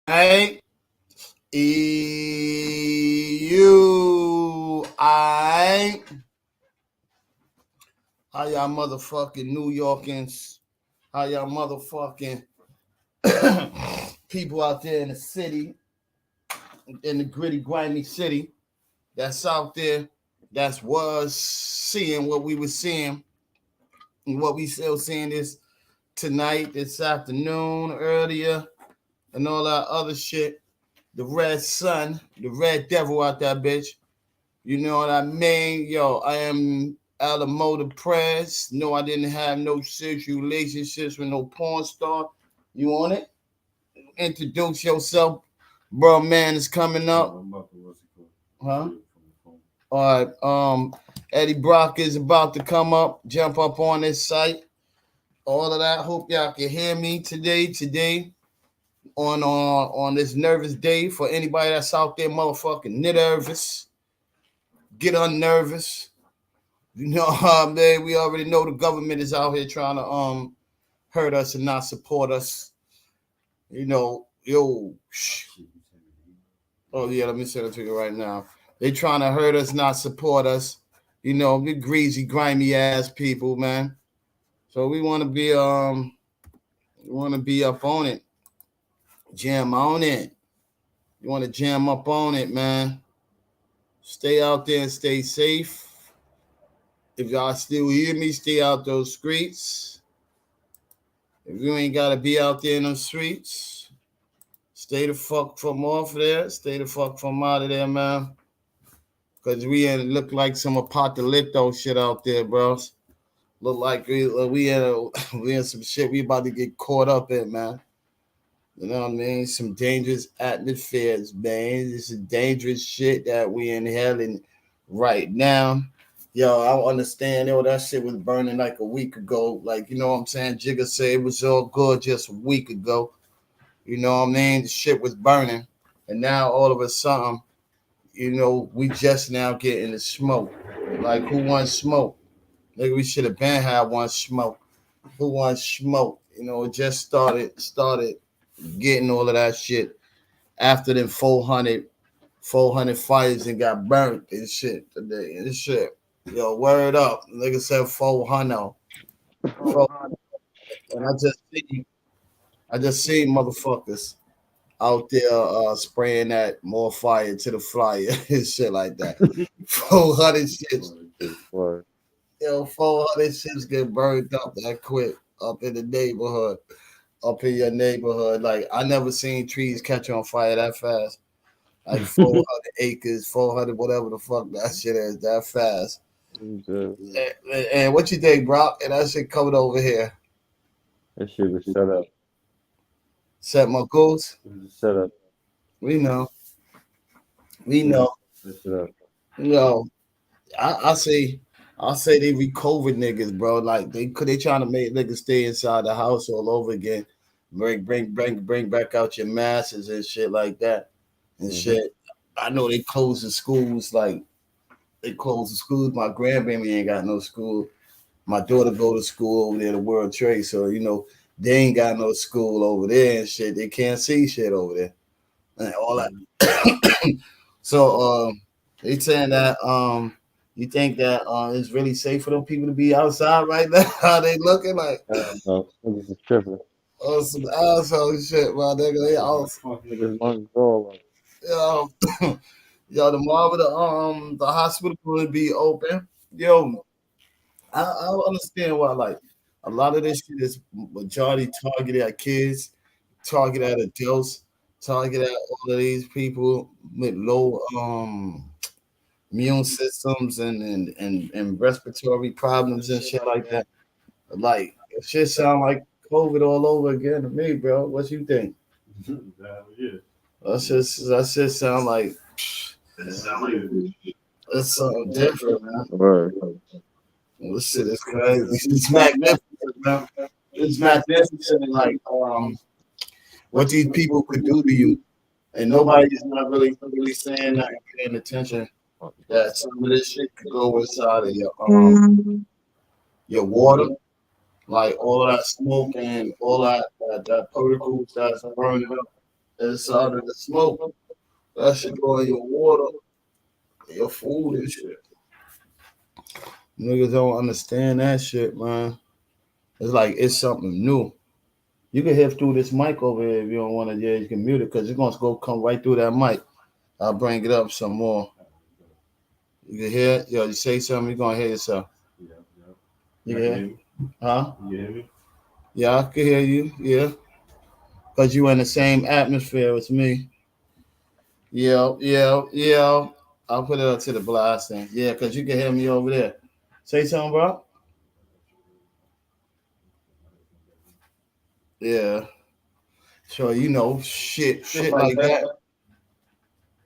I I how y'all motherfucking New Yorkers, how y'all motherfucking people out there in the city, in the gritty, grimy city that's out there, that's was seeing what we were seeing and what we still seeing this tonight, this afternoon, earlier, and all that other shit. The red sun, the red devil out that bitch. You know what I mean? Yo, I am Alamoda Press. No, I didn't have no sexual relationships with no porn star. You want it? Introduce yourself. Bro, man is coming up. Huh? All right. Eddie Brock is about to come up, jump up on this site. All of that. Hope y'all can hear me today on this nervous day. For anybody that's out there motherfucking nervous, get unnervous. You know what I mean? We already know the government is out here trying to hurt us and not support us. You know, yo. Oh yeah, let me send it to you right now. They trying to hurt us, not support us. You know, the greasy, grimy ass people, man. So we want to be up on it, jam on it. You want to jam up on it, man. Stay out there and stay safe. If y'all still hear me, stay out those streets. If you ain't gotta be out there in them streets, stay the fuck from off there. Stay the fuck from out of there, man. Cause we ain't look like some apocalypto shit out there, bros. Look like we in some shit we about to get caught up in, man. You know what I mean? Some dangerous atmospheres, man. This is dangerous shit that we inhaling right now. Yo, I don't understand. Yo, that shit was burning like a week ago. Like, you know what I'm saying? Jigga said it was all good just a week ago. You know what I mean? The shit was burning. And now all of a sudden, you know, we just now getting the smoke. Like, who wants smoke? Nigga, we should have been had one smoke. Who wants smoke? You know, it just started getting all of that shit after them 400 fires and got burnt and shit today. And shit. Yo, word up. Nigga said 400. And I just see motherfuckers out there spraying that more fire to the flyer and shit like that. 400 shits. Yo, 400 shits get burned up that quick up in the neighborhood. Up in your neighborhood. Like, I never seen trees catch on fire that fast. Like 400 acres, 400, whatever the fuck that shit is, that fast. And what you think, Brock? And that shit coming over here. That shit was set up. Set my goals. Set up. We know. We know. Set up. Yo, I say they re COVID niggas, bro. Like they trying to make niggas stay inside the house all over again. Bring back out your masses and shit like that. And shit. I know they closing schools, like they closing schools. My grandbaby ain't got no school. My daughter go to school over there, the World Trade. So, you know, they ain't got no school over there and shit. They can't see shit over there. And all that. So they saying that you think that it's really safe for them people to be outside right now? How they looking like No, niggas is tripping. oh some asshole shit, my nigga. They all Niggas lungs all up. yo, yo, tomorrow the hospital will be open. Yo, I don't understand why like a lot of this shit is majority targeted at kids, targeted at adults, targeted at all of these people with low immune systems and respiratory problems and shit like that. Like it shit sound like COVID all over again to me, bro. What you think? That shit sound like it's something different, man. Right. This shit is crazy. It's magnificent, man. It's magnificent, like what these people could do to you, and nobody's not really saying that, paying attention. That some of this shit could go inside of your water, like all that smoke and all that particles that's burning up. inside of the smoke. That shit go in your water, your food and shit. Niggas don't understand that shit, man. It's like it's something new. You can hear through this mic over here if you don't want to. Yeah, you can mute it because it's gonna go come right through that mic. I'll bring it up some more. You can hear it. Yo, you say something, you're gonna hear yourself. You can hear? Huh? You hear me? Yeah, I can hear you. Yeah, because you in the same atmosphere as me. Yeah, yeah, yeah. I'll put it up to the blasting. Yeah, because you can hear me over there. Say something, bro. Yeah. So you know, shit like that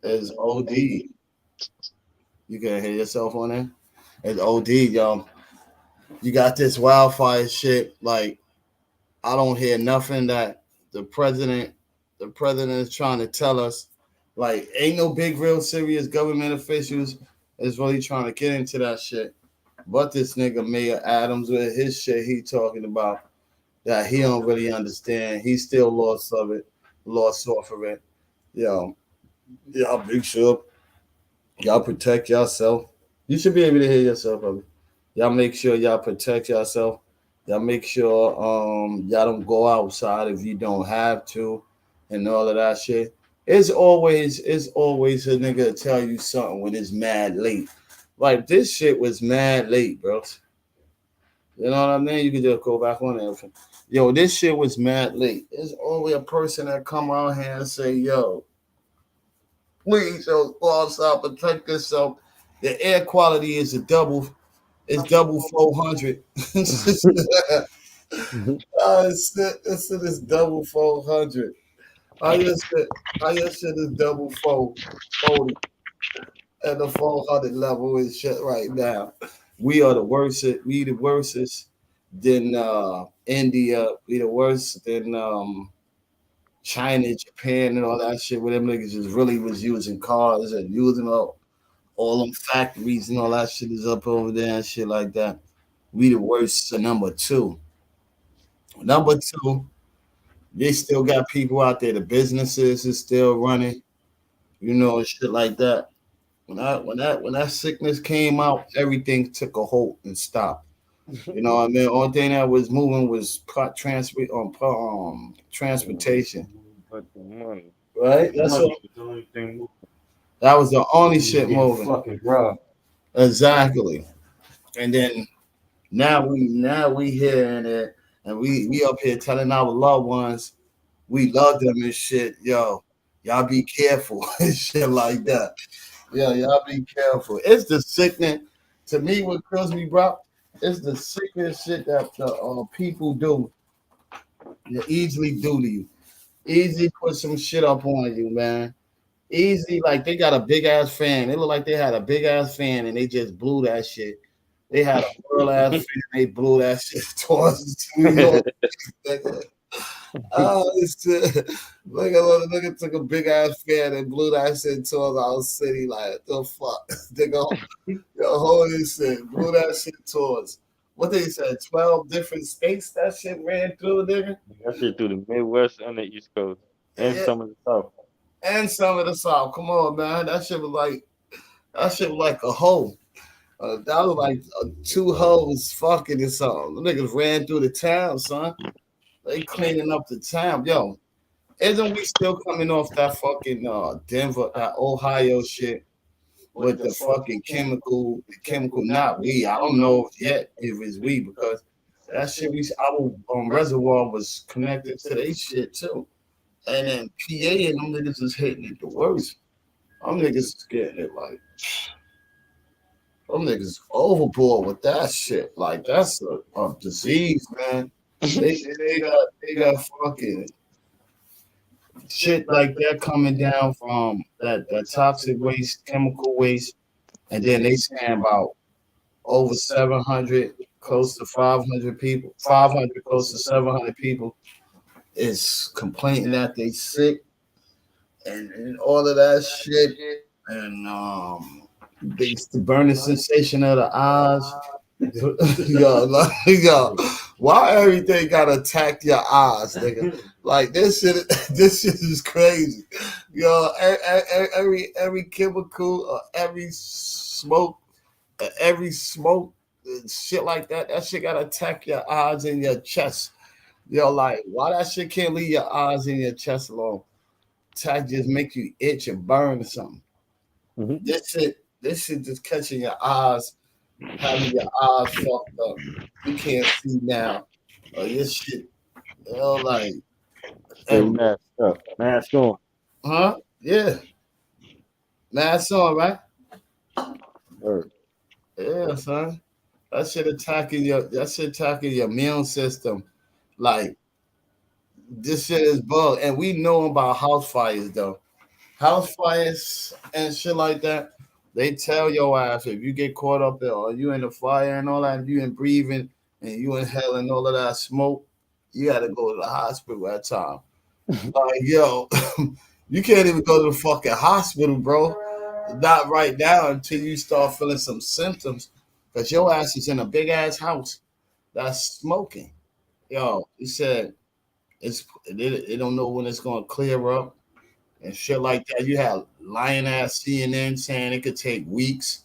is OD. You can hear yourself on there. It's OD, yo. You got this wildfire shit. Like I don't hear nothing that the president, the president is trying to tell us. Like ain't no big, real serious government officials is really trying to get into that shit. But this nigga Mayor Adams with his shit he talking about that he don't really understand. He still lost of it, lost off of it. Yo, y'all big sure y'all protect yourself. You should be able to hear yourself, brother. Y'all make sure y'all protect yourself. Y'all make sure y'all don't go outside if you don't have to and all of that shit. It's always a nigga to tell you something when it's mad late. Like this shit was mad late, bro. You know what I mean? You can just go back on there. Yo, this shit was mad late. There's always a person that come out here and say, yo, please, yo, go outside, protect yourself. The air quality is double 400. It's double 400. How your shit is double 440 at the 400 level and shit right now. We are the worst. We the worstest than India. We the worst than China, Japan, and all that shit. Where them niggas just really was using cars and using all them factories and all that shit is up over there and shit like that. We the worst. So number two. Number two, they still got people out there. The businesses is still running, and shit like that. When that sickness came out, everything took a hold and stopped. You know what I mean? Only thing that was moving was transportation. But the money. Right? Money is the only thing moving. That was the only You shit get moving. fucking robbed. Exactly. And then now we hearing it and we up here telling our loved ones we love them and shit. Yo, y'all be careful and shit like that. Yeah, y'all be careful. It's the sickness. To me, what kills me, bro, it's the sickness shit that the people do. They easily do to you. Easy put some shit up on you, man. Easy, like they got a big ass fan. They look like they had a big ass fan and they just blew that shit. They had a real ass fan. They blew that shit towards New York. Oh, look at took a big ass fan and blew that shit towards our city. Like the fuck, they go, yo, holy shit, blew that shit towards. What they said, 12 different states that shit ran through, nigga. That shit through the Midwest and the East Coast and Yeah, some of the South. and some of the South. Come on, man, that shit was like a hole. That was like two hoes fucking or something. The niggas ran through the town, son. They cleaning up the town, yo. Isn't we still coming off that fucking Denver, that Ohio shit with the chemical, not we. I don't know yet if it's we because that shit our reservoir was connected to they shit too. And then PA and them niggas is hitting it the worst. Them niggas is getting it like them niggas overboard with that shit. Like that's a disease, man. They got fucking shit like that coming down from that toxic waste, chemical waste, and then they saying about over 700, close to 500 people, 500, close to 700 people is complaining that they sick and all of that shit, and the burning sensation of the eyes. Yo, like, yo, why everything gotta attack your eyes, nigga? Like this shit, this shit is crazy. Yo, every chemical or every smoke, shit like that. That shit gotta attack your eyes and your chest. Yo, like why that shit can't leave your eyes and your chest alone? Attack just make you itch and burn or something. Mm-hmm. This shit just catching your eyes, having your eyes fucked up. You can't see now. This shit, like, Stay masked up. Mask on. huh? Yeah, mask on, right? Word. Yeah, son. That shit attacking your immune system. Like this shit is bug, and we know about house fires though. House fires and shit like that. They tell your ass if you get caught up there or you in the fire and all that, you in breathing and you inhaling all of that smoke, you gotta go to the hospital at time. Like, yo, you can't even go to the fucking hospital, bro. Not right now until you start feeling some symptoms. Because your ass is in a big ass house that's smoking. Yo, he said they don't know when it's gonna clear up and shit like that. You have lying ass CNN saying it could take weeks.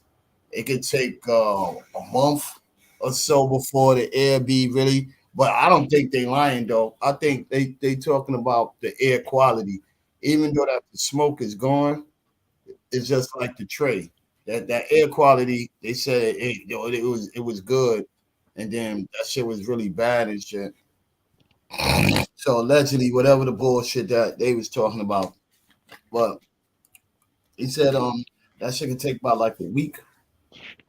It could take a month or so before the air be really. But I don't think they lying though. I think they talking about the air quality. Even though that the smoke is gone, it's just like the tray. That air quality, they said it was good, and then that shit was really bad and shit. So allegedly, whatever the bullshit that they was talking about, but he said that shit can take about like a week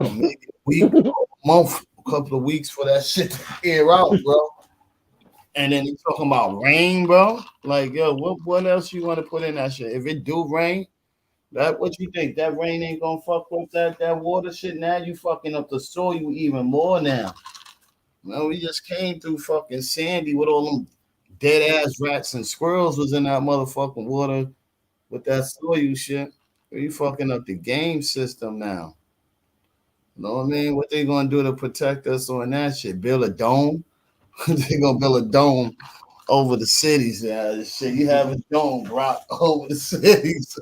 or maybe a week, a month, a couple of weeks for that shit to air out, bro. And then he talking about rain, bro. Like, yo, what else you want to put in that shit? If it do rain, that what you think? That rain ain't gonna fuck with that water shit. Now you fucking up the soil even more now. Man, we just came through fucking Sandy with all them dead ass rats and squirrels was in that motherfucking water with that soil shit. You fucking up the game system now. You know what I mean? What they gonna do to protect us on that shit? Build a dome? They gonna build a dome over the cities. Yeah, shit. You have a dome rock over the cities.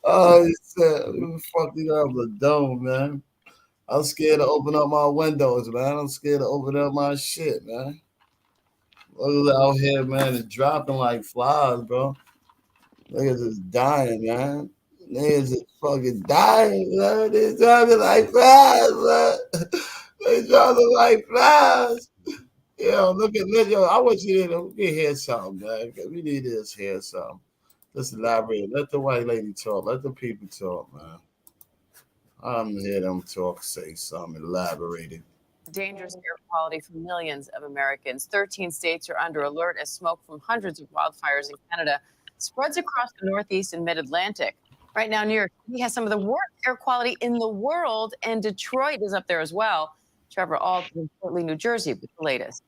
Oh, who the fuck you have a dome, man? I'm scared to open up my windows, man. I'm scared to open up my shit, man. Look out here, man. It's dropping like flies, bro. Niggas is dying, man. Niggas is fucking dying, man. They dropping like flies, man. They dropping like flies. Yo, yo. I want you to hear something, man. We need to hear something. Let's elaborate. Let the white lady talk. Let the people talk, man. I'm hear them talk, say something, elaborated. Dangerous air quality for millions of Americans. 13 states are under alert as smoke from hundreds of wildfires in Canada spreads across the Northeast and Mid-Atlantic. Right now, New York City has some of the worst air quality in the world, and Detroit is up there as well. Trevor Ault in Fort Lee, New Jersey, with the latest.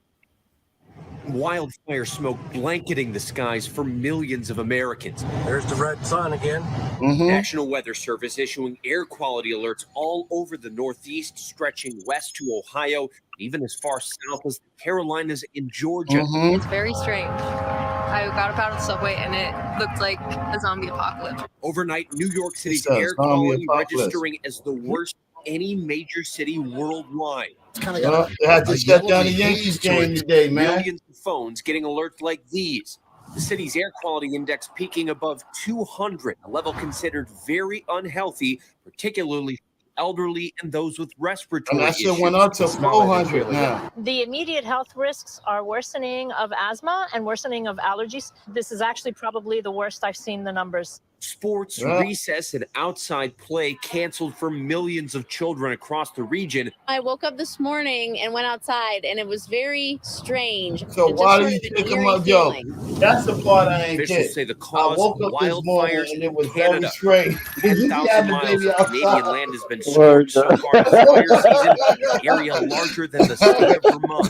Wildfire smoke blanketing the skies for millions of Americans. There's the red sun again. National Weather Service issuing air quality alerts all over the Northeast, stretching west to Ohio, even as far south as the Carolinas and Georgia. It's very strange. I got up out of the subway and it looked like a zombie apocalypse. Overnight, New York City's air quality registering as the worst any major city worldwide. They had to shut down the Yankees game today, man. Millions of phones getting alerts like these. The city's air quality index peaking above 200, a level considered very unhealthy, particularly elderly and those with respiratory issues. That shit went up to 400 now. The immediate health risks are worsening of asthma and worsening of allergies. This is actually probably the worst I've seen the numbers. Sports, recess, and outside play canceled for millions of children across the region. I woke up this morning and went outside, and it was very strange. So why do you take them up, yo? That's the part I ain't Officials get. say the cause of wildfires and it was in Canada. very strange. 10,000 miles of Canadian land has been scorched so far this fire season, an area larger than the state of Vermont.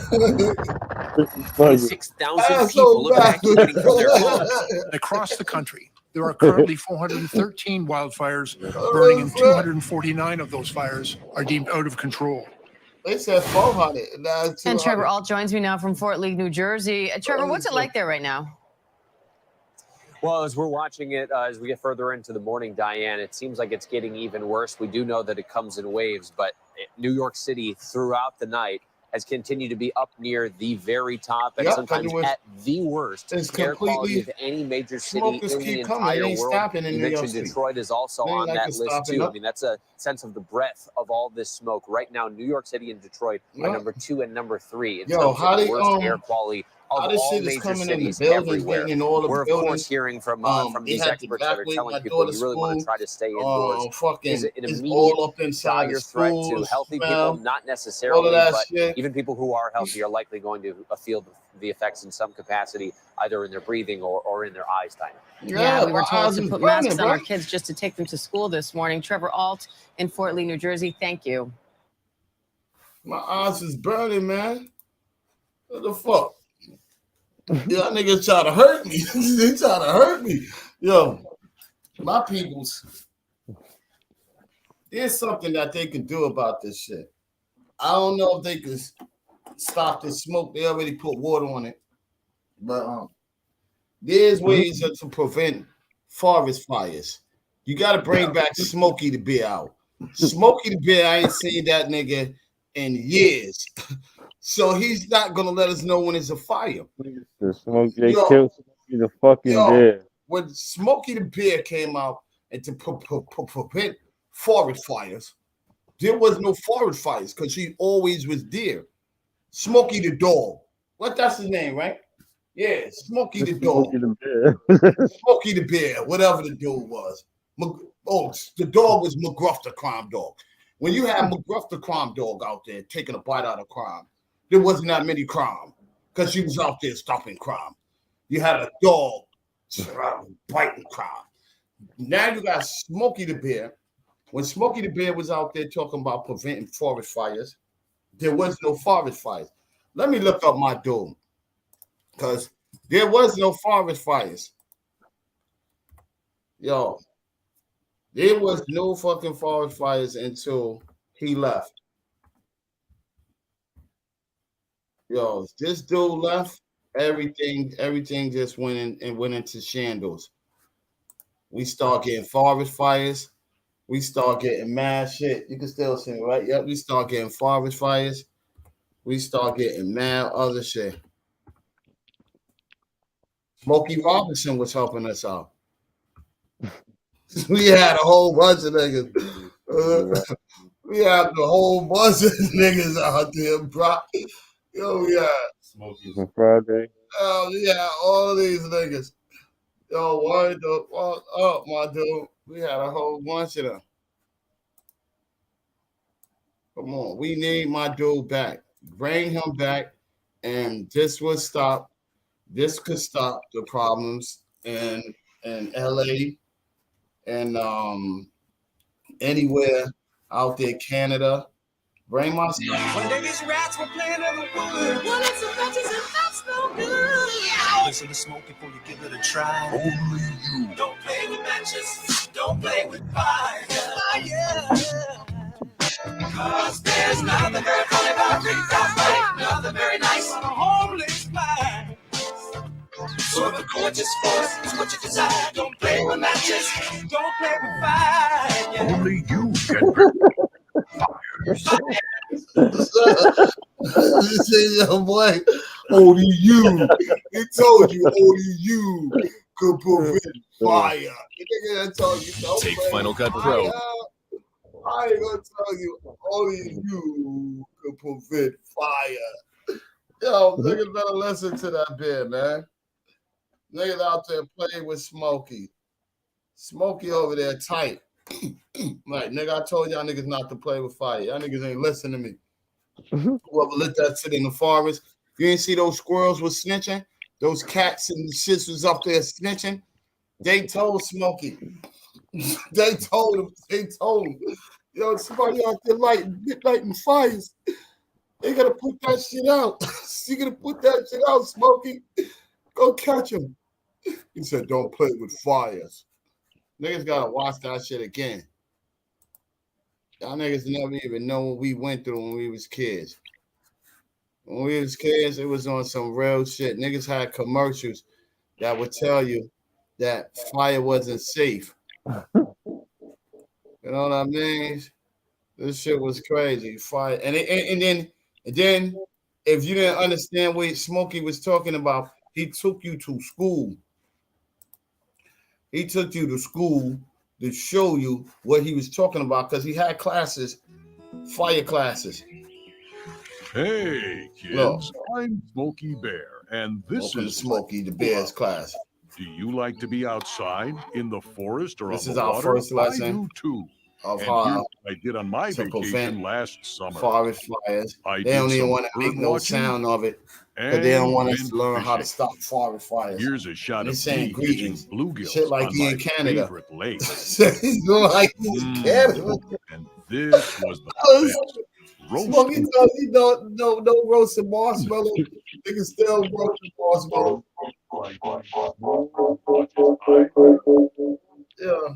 6,000 people evacuating from their homes. Across the country, there are currently 413 wildfires burning, and 249 of those fires are deemed out of control. They said 400. And Trevor Ault joins me now from Fort Lee, New Jersey. Trevor, what's it like there right now? Well, as we're watching it, as we get further into the morning, Diane, it seems like it's getting even worse. We do know that it comes in waves, but New York City throughout the night has continued to be up near the very top and sometimes at the worst air quality of any major city in the entire world. You mentioned Detroit is also on that list too. I mean, that's a sense of the breadth of all this smoke. Right now, New York City and Detroit are number 2 and number 3 in terms of the worst air quality of all major cities everywhere. We're of course hearing from these experts that are telling people you really want to try to stay indoors. Is it an immediate dire threat to healthy people? Not necessarily, but even people who are healthy are likely going to feel the effects in some capacity, either in their breathing or in their eyes, time. Yeah, we were told to put masks on our kids just to take them to school this morning. Trevor Alt in Fort Lee, New Jersey, thank you. My eyes is burning, man. What the fuck? Y'all niggas try to hurt me. They try to hurt me. Yo, my peoples, there's something that they can do about this shit. I don't know if they can stop the smoke. They already put water on it. But there's ways to prevent forest fires. You got to bring back Smokey the Bear out. Smokey the Bear, I ain't seen that nigga in years. So he's not going to let us know when it's a fire. The smoke, they killed Smokey the fucking Bear. When Smokey the Bear came out and to prevent forest fires, there was no forest fires because he always was there. Smokey the dog. What, that's his name, right? Yeah, Smokey the dog. Smokey the Bear. Smokey the Bear, whatever the dude was. The dog was McGruff the crime dog. When you have McGruff the crime dog out there taking a bite out of crime, there wasn't that many crime because she was out there stopping crime. You had a dog biting crime. Now you got Smokey the Bear. When Smokey the Bear was out there talking about preventing forest fires, there was no forest fires. Let me look up my dude because there was no forest fires. Yo, there was no fucking forest fires until he left. Yo, this dude left, everything just went into shambles. We start getting forest fires. We start getting mad shit. You can still see me, right? Yep, we start getting forest fires. We start getting mad other shit. Smokey Robinson was helping us out. We had a whole bunch of niggas. We had a whole bunch of niggas out there, bro. Yo, yeah. Smokey on Friday. Oh, yeah, all these niggas. Yo, word up, my dude. We had a whole bunch of them. Come on, we need my dude back. Bring him back, and this would stop. This could stop the problems in LA and anywhere out there, Canada. Bring my stuff. One day these rats were playing in the woods. Well, it's a matches and that's no good. Yeah. Listen to smoke before you give it a try. Only you. Don't play with matches. Don't play with fire. Cause there's nothing very funny about reading that fight. Nothing very nice on a homeless mind. So if a gorgeous force is what you desire, don't play with matches. Don't play with fire. Yeah. Only you can. Yo, boy, only you. He told you only you could prevent fire. Take Final Cut Pro. I ain't gonna tell you only you could prevent fire. Yo, niggas better listen to that bit, man. Niggas out there playing with Smokey. Smokey over there tight. Like, nigga, I told y'all niggas not to play with fire. Y'all niggas ain't listening to me. Whoever lit that shit in the forest, you ain't see those squirrels was snitching? Those cats and the shits was up there snitching? They told Smokey. They told him. Yo, somebody out there lighting fires. They gotta put that shit out. You gotta put that shit out, Smokey. Go catch him. He said, don't play with fires. Niggas gotta watch that shit again. Y'all niggas never even know what we went through when we was kids. When we was kids, it was on some real shit. Niggas had commercials that would tell you that fire wasn't safe. You know what I mean? This shit was crazy. Fire, and then if you didn't understand what Smokey was talking about, he took you to school. He took you to school to show you what he was talking about because he had classes, fire classes. Hey, kids, look, I'm Smokey Bear, and this is Smokey the Bear's class. Do you like to be outside in the forest or this on is the our water? First lesson. I do too. Of and how here's what I did on my vacation last summer. Forest fires. They don't even want to make no sound of it because they don't want us to learn how to stop forest fires. Here's a shot of saying me catching bluegills shit like on he my in Canada. favorite lake. He's like he's in Canada. And this was the best. Smokey tells you no roasted marshmallow. Niggas still roasted marshmallow. Yeah.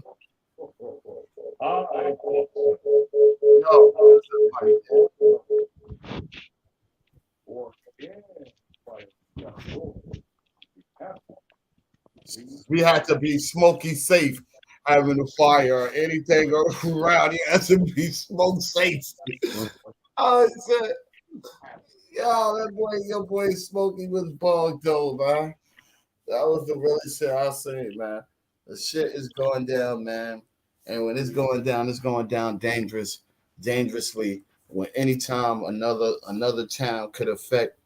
We had to be Smokey safe having a fire or anything around. He has to be smoke safe. I said, your boy Smokey was bugged though, man. That was the really shit I seen, man. The shit is going down, man. And when it's going down dangerously. When anytime another town could affect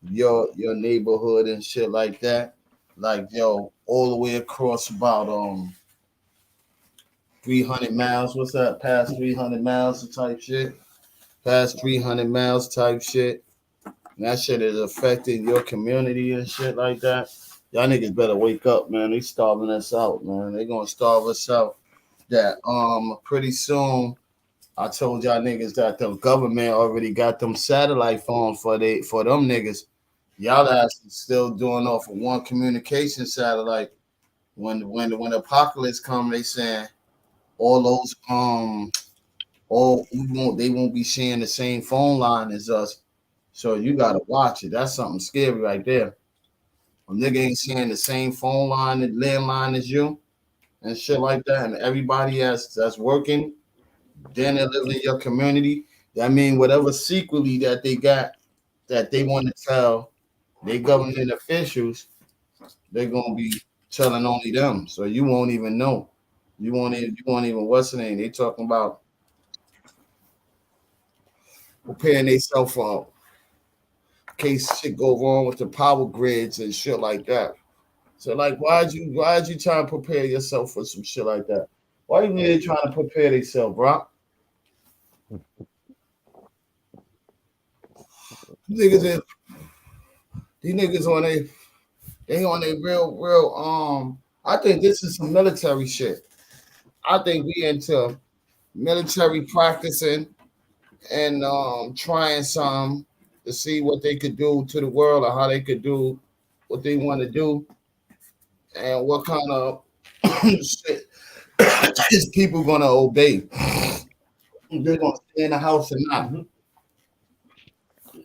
your neighborhood and shit like that, like all the way across about 300 miles. What's that? Past 300 miles type shit. Past 300 miles type shit. And that shit is affecting your community and shit like that. Y'all niggas better wake up, man. They starving us out, man. They gonna starve us out. That pretty soon, I told y'all niggas that the government already got them satellite phones for them niggas. Y'all ass is still doing off of one communication satellite. When the apocalypse come, they saying all those they won't be sharing the same phone line as us. So you gotta watch it. That's something scary right there. A nigga ain't sharing the same phone line and landline as you and shit like that. And everybody that's working, then they live in your community. That mean whatever secretly that they got that they want to tell they government officials, they're gonna be telling only them. So you won't even know. You won't even what's the name? They talking about preparing themselves for in case shit go wrong with the power grids and shit like that. So like why'd you trying to prepare yourself for some shit like that? Why you really trying to prepare yourself, bro? These niggas on a real I think this is some military shit. I think we into military practicing and trying some to see what they could do to the world or how they could do what they want to do and what kind of shit is people gonna obey. They're gonna stay in the house or not.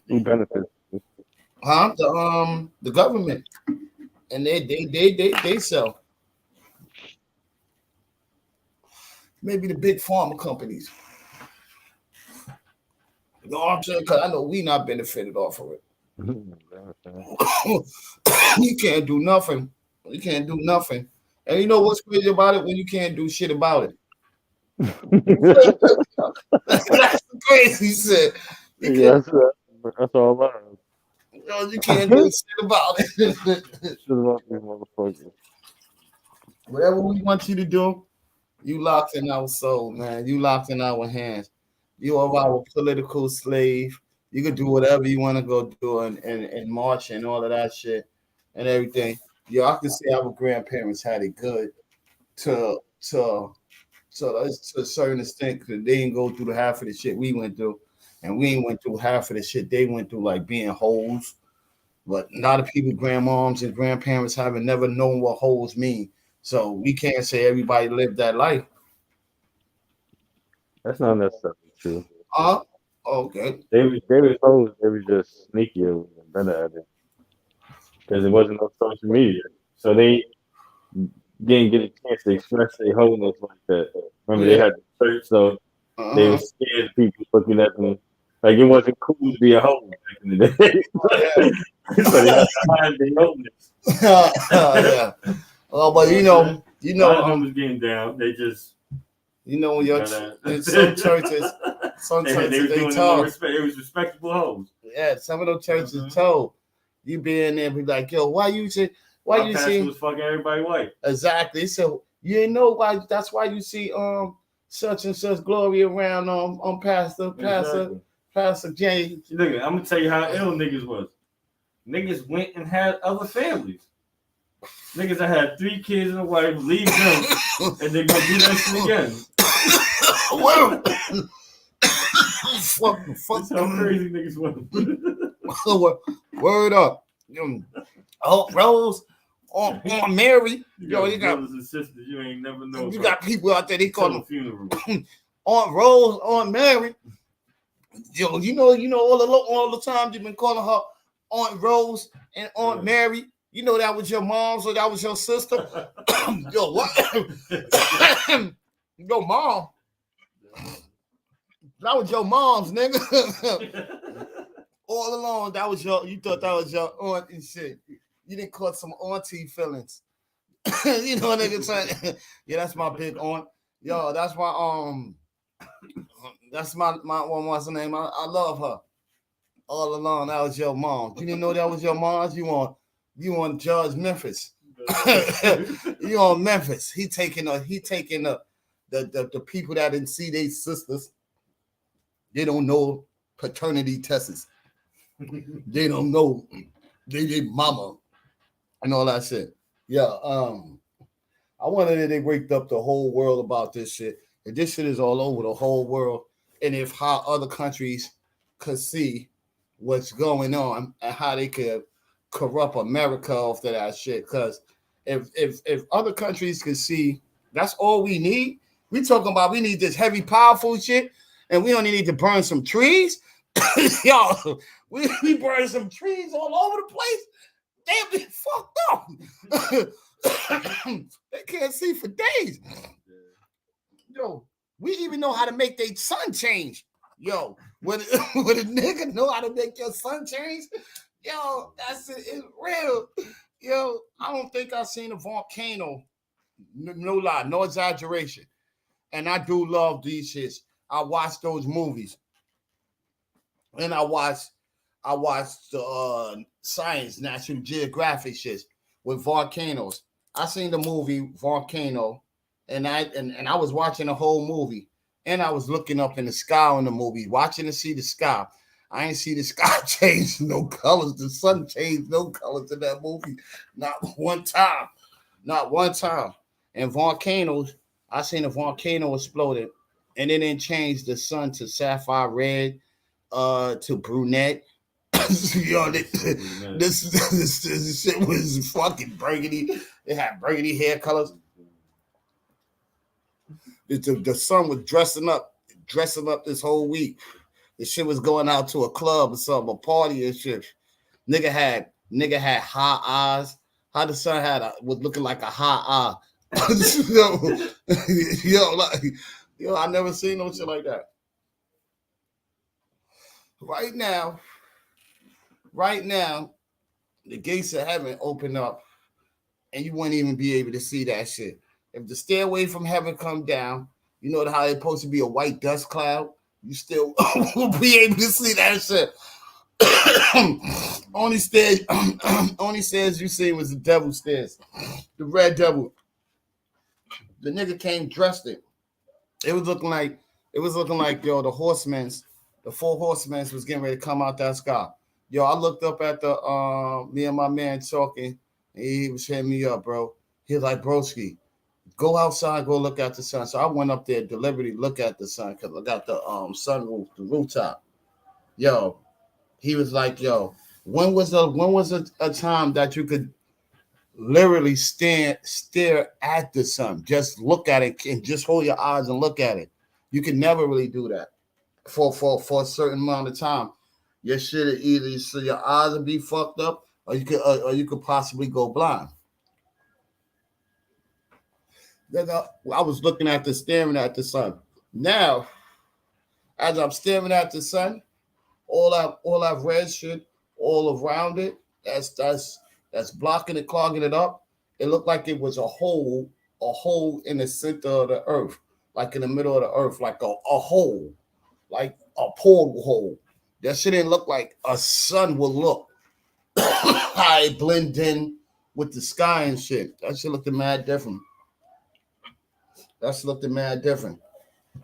Who benefits? Huh? The government. And they sell. Maybe the big pharma companies. You know what I'm saying? Because I know we not benefited off of it. You can't do nothing. You can't do nothing. And you know what's crazy about it? When you can't do shit about it. That's the crazy shit. That's all I learned. You can't do shit about it. Whatever we want you to do, you locked in our soul, man. You locked in our hands. You are our political slave. You can do whatever you want to go do and march and all of that shit and everything. Yo, I can say our grandparents had it good to a certain extent because they didn't go through the half of the shit we went through, and we ain't went through half of the shit they went through, like being hoes. But a lot of people, grandmoms and grandparents, haven't never known what hoes mean. So we can't say everybody lived that life. That's not necessarily true. Okay. They were hoes. They were just sneakier and better at it because it wasn't no social media. So they didn't get a chance to express their wholeness like that. Remember, they had the church, so they were scared of people looking at them. Like, it wasn't cool to be a hoe back in the day. So they had to hide their wholeness. Yeah. Oh, but you know, a lot of them was getting down. They just, you know, in some churches, they told. It was respectable hoes. Yeah, some of those churches told you be in there and be like, yo, why you see? Was fucking everybody white. Exactly. So you ain't know why. That's why you see such and such glory around on Pastor Jay. Look, I'm gonna tell you how ill niggas was. Niggas went and had other families. Niggas that had 3 kids and a wife, leave them, and they gonna do that shit again. That's how crazy niggas was. Word up. Oh, Rose on Mary. Yo, you got brothers and sisters you ain't never know. You got people out there, they call them funeral. Aunt Rose, Aunt Mary. Yo, you know all the time you've been calling her Aunt Rose and Aunt Mary. You know that was your mom, so that was your sister. Yo, what? Your mom. That was your mom's, nigga. All along, you thought that was your aunt and shit. You didn't caught some auntie feelings. You know what nigga saying? Yeah, that's my big aunt. Yo, that's my what's her name? I love her. All along, that was your mom. You didn't know that was your mom's? You on Judge Memphis. You on Memphis. He taking the people that didn't see their sisters. They don't know paternity tests. They don't know they mama and all that shit. Yeah, I wonder if they waked up the whole world about this shit. And this shit is all over the whole world. And if how other countries could see what's going on and how they could corrupt America off of that shit. Because if other countries could see, that's all we need. We talking about we need this heavy, powerful shit, and we only need to burn some trees. Yo, we burn some trees all over the place. They'll be fucked up. They can't see for days. Yo, we even know how to make their sun change. Yo, when a nigga know how to make your sun change, yo, that's it. It's real. Yo, I don't think I've seen a volcano. No lie, no exaggeration. And I do love these shits. I watch those movies. And I watched the Science National Geographic shit with volcanoes. I seen the movie Volcano, and I was watching the whole movie, and I was looking up in the sky in the movie, watching to see the sky. I ain't see the sky change no colors. The sun changed no colors in that movie, not one time, not one time. And volcanoes, I seen a volcano exploded, and it didn't change the sun to sapphire red. To brunette. Yo, this shit was fucking burgundy. It had burgundy hair colors. The sun was dressing up this whole week. The shit was going out to a club or something, a party and shit. Nigga had high eyes. How the sun was looking like a high eye. Yo, I never seen no shit like that. Right now, the gates of heaven open up, and you wouldn't even be able to see that shit. If the stairway from heaven come down, you know how it's supposed to be a white dust cloud, you still won't be able to see that shit. Only stairs you seen was the devil stairs, the red devil. The nigga came dressed it. It was looking like yo, the horsemen's. The 4 horsemen was getting ready to come out that sky. Yo, I looked up at the me and my man talking, and he was hitting me up, bro. He was like, broski, go outside, go look at the sun. So I went up there deliberately look at the sun because I got the sunroof, the rooftop. Yo, he was like, yo, when was a time that you could literally stare at the sun, just look at it and just hold your eyes and look at it? You can never really do that. For a certain amount of time, your shit either so your eyes will be fucked up, or you could possibly go blind. I was looking at staring at the sun. Now, as I'm staring at the sun, all I've red shit all around it. That's blocking it, clogging it up. It looked like it was a hole in the center of the earth, like in the middle of the earth, like a hole, like a portal hole. That shit didn't look like a sun would look. How it blend in with the sky and shit. That shit looked mad different.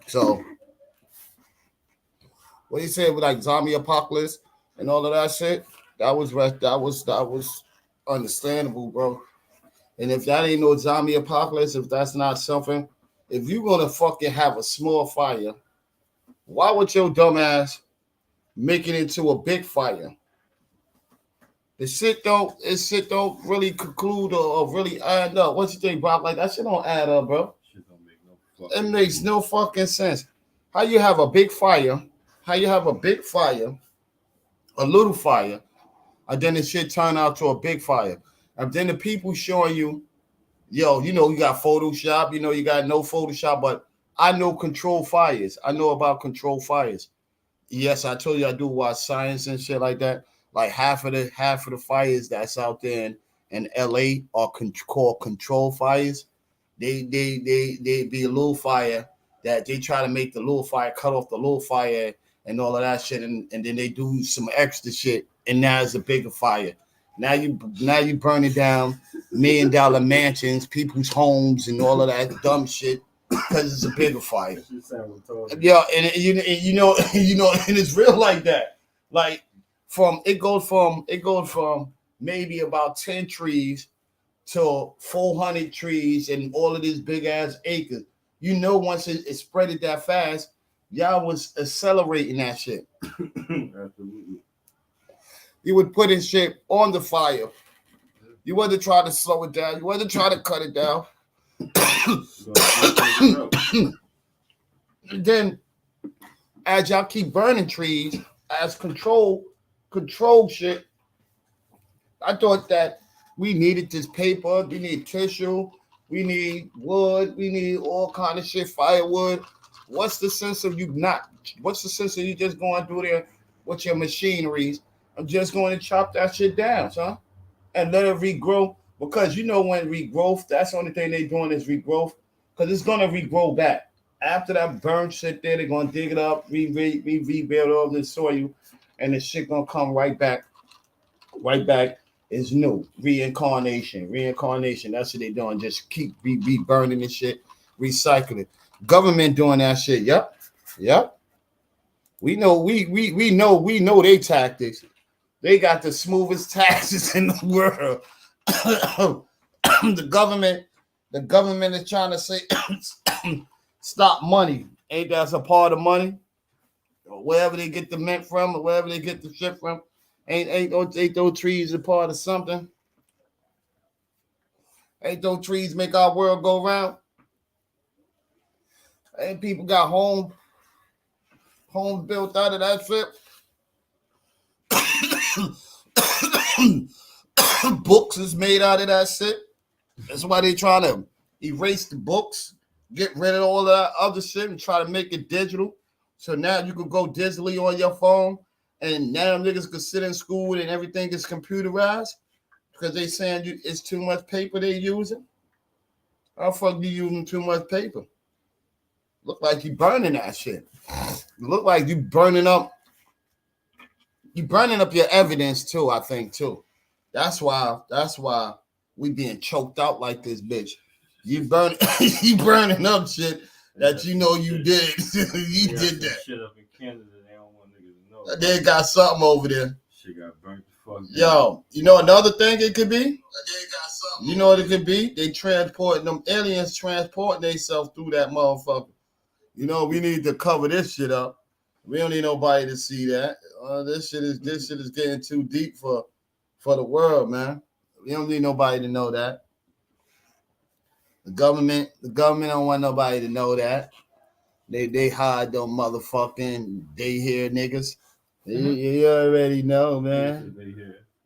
So, what do you say with like zombie apocalypse and all of that shit? That was understandable, bro. And if that ain't no zombie apocalypse, if that's not something, if you're gonna fucking have a small fire, why would your dumb ass make it into a big fire? This shit don't really conclude or really add up. What you think, Bob? Like that shit don't add up, bro. It makes no fucking sense. How you have a big fire? A little fire, and then the shit turn out to a big fire. And then the people showing you, yo, you got Photoshop, you got no Photoshop, but I know controlled fires. I know about controlled fires. Yes, I told you I do watch science and shit like that. Like half of the fires that's out there in LA are called control fires. They be a little fire that they try to make the little fire, cut off the little fire and all of that shit, and then they do some extra shit, and now it's a bigger fire. Now you burning down $1 million mansions, people's homes, and all of that dumb shit because it's a bigger fire. Yeah, and and it's real like that. Like it goes from maybe about 10 trees to 400 trees and all of these big ass acres. Once it spread it that fast, y'all was accelerating that shit. Absolutely. You would put in shit on the fire. You wasn't try to slow it down. You wasn't try to cut it down. And then, as y'all keep burning trees, as control shit, I thought that we needed this paper, we need tissue, we need wood, we need all kind of shit, firewood. What's the sense of you just going through there with your machineries? I'm just going to chop that shit down, son, and let it regrow. Because when regrowth, that's the only thing they're doing is regrowth. Because it's going to regrow back. After that burnt shit there, they're going to dig it up, rebuild all the soil, and the shit going to come right back. Right back is new. Reincarnation. That's what they're doing. Just keep burning this shit, recycling. Government doing that shit. Yep. We know they tactics. They got the smoothest taxes in the world. The government is trying to say stop money. Ain't that a part of money? Or wherever they get the mint from, or wherever they get the shit from, ain't those trees a part of something? Ain't those trees make our world go round? Ain't people got homes built out of that shit? Books is made out of that shit. That's why they trying to erase the books, get rid of all that other shit, and try to make it digital. So now you can go digitally on your phone, and now niggas can sit in school and everything is computerized because they saying it's too much paper they using. How the fuck you using too much paper? Look like you burning that shit. Look like you burning up your evidence too, I think too. That's why we being choked out like this, bitch. You burning up shit that you did. You did that. Shit up in Canada, they don't want niggas to know. They got something over there. Shit got burnt the fuck down. Yo, another thing it could be? You know what it could be? They transporting them aliens transporting themselves through that motherfucker. We need to cover this shit up. We don't need nobody to see that. This shit is getting too deep for the world, man. We don't need nobody to know that. The government don't want nobody to know that. They hide them motherfucking they hear niggas. You already know, man.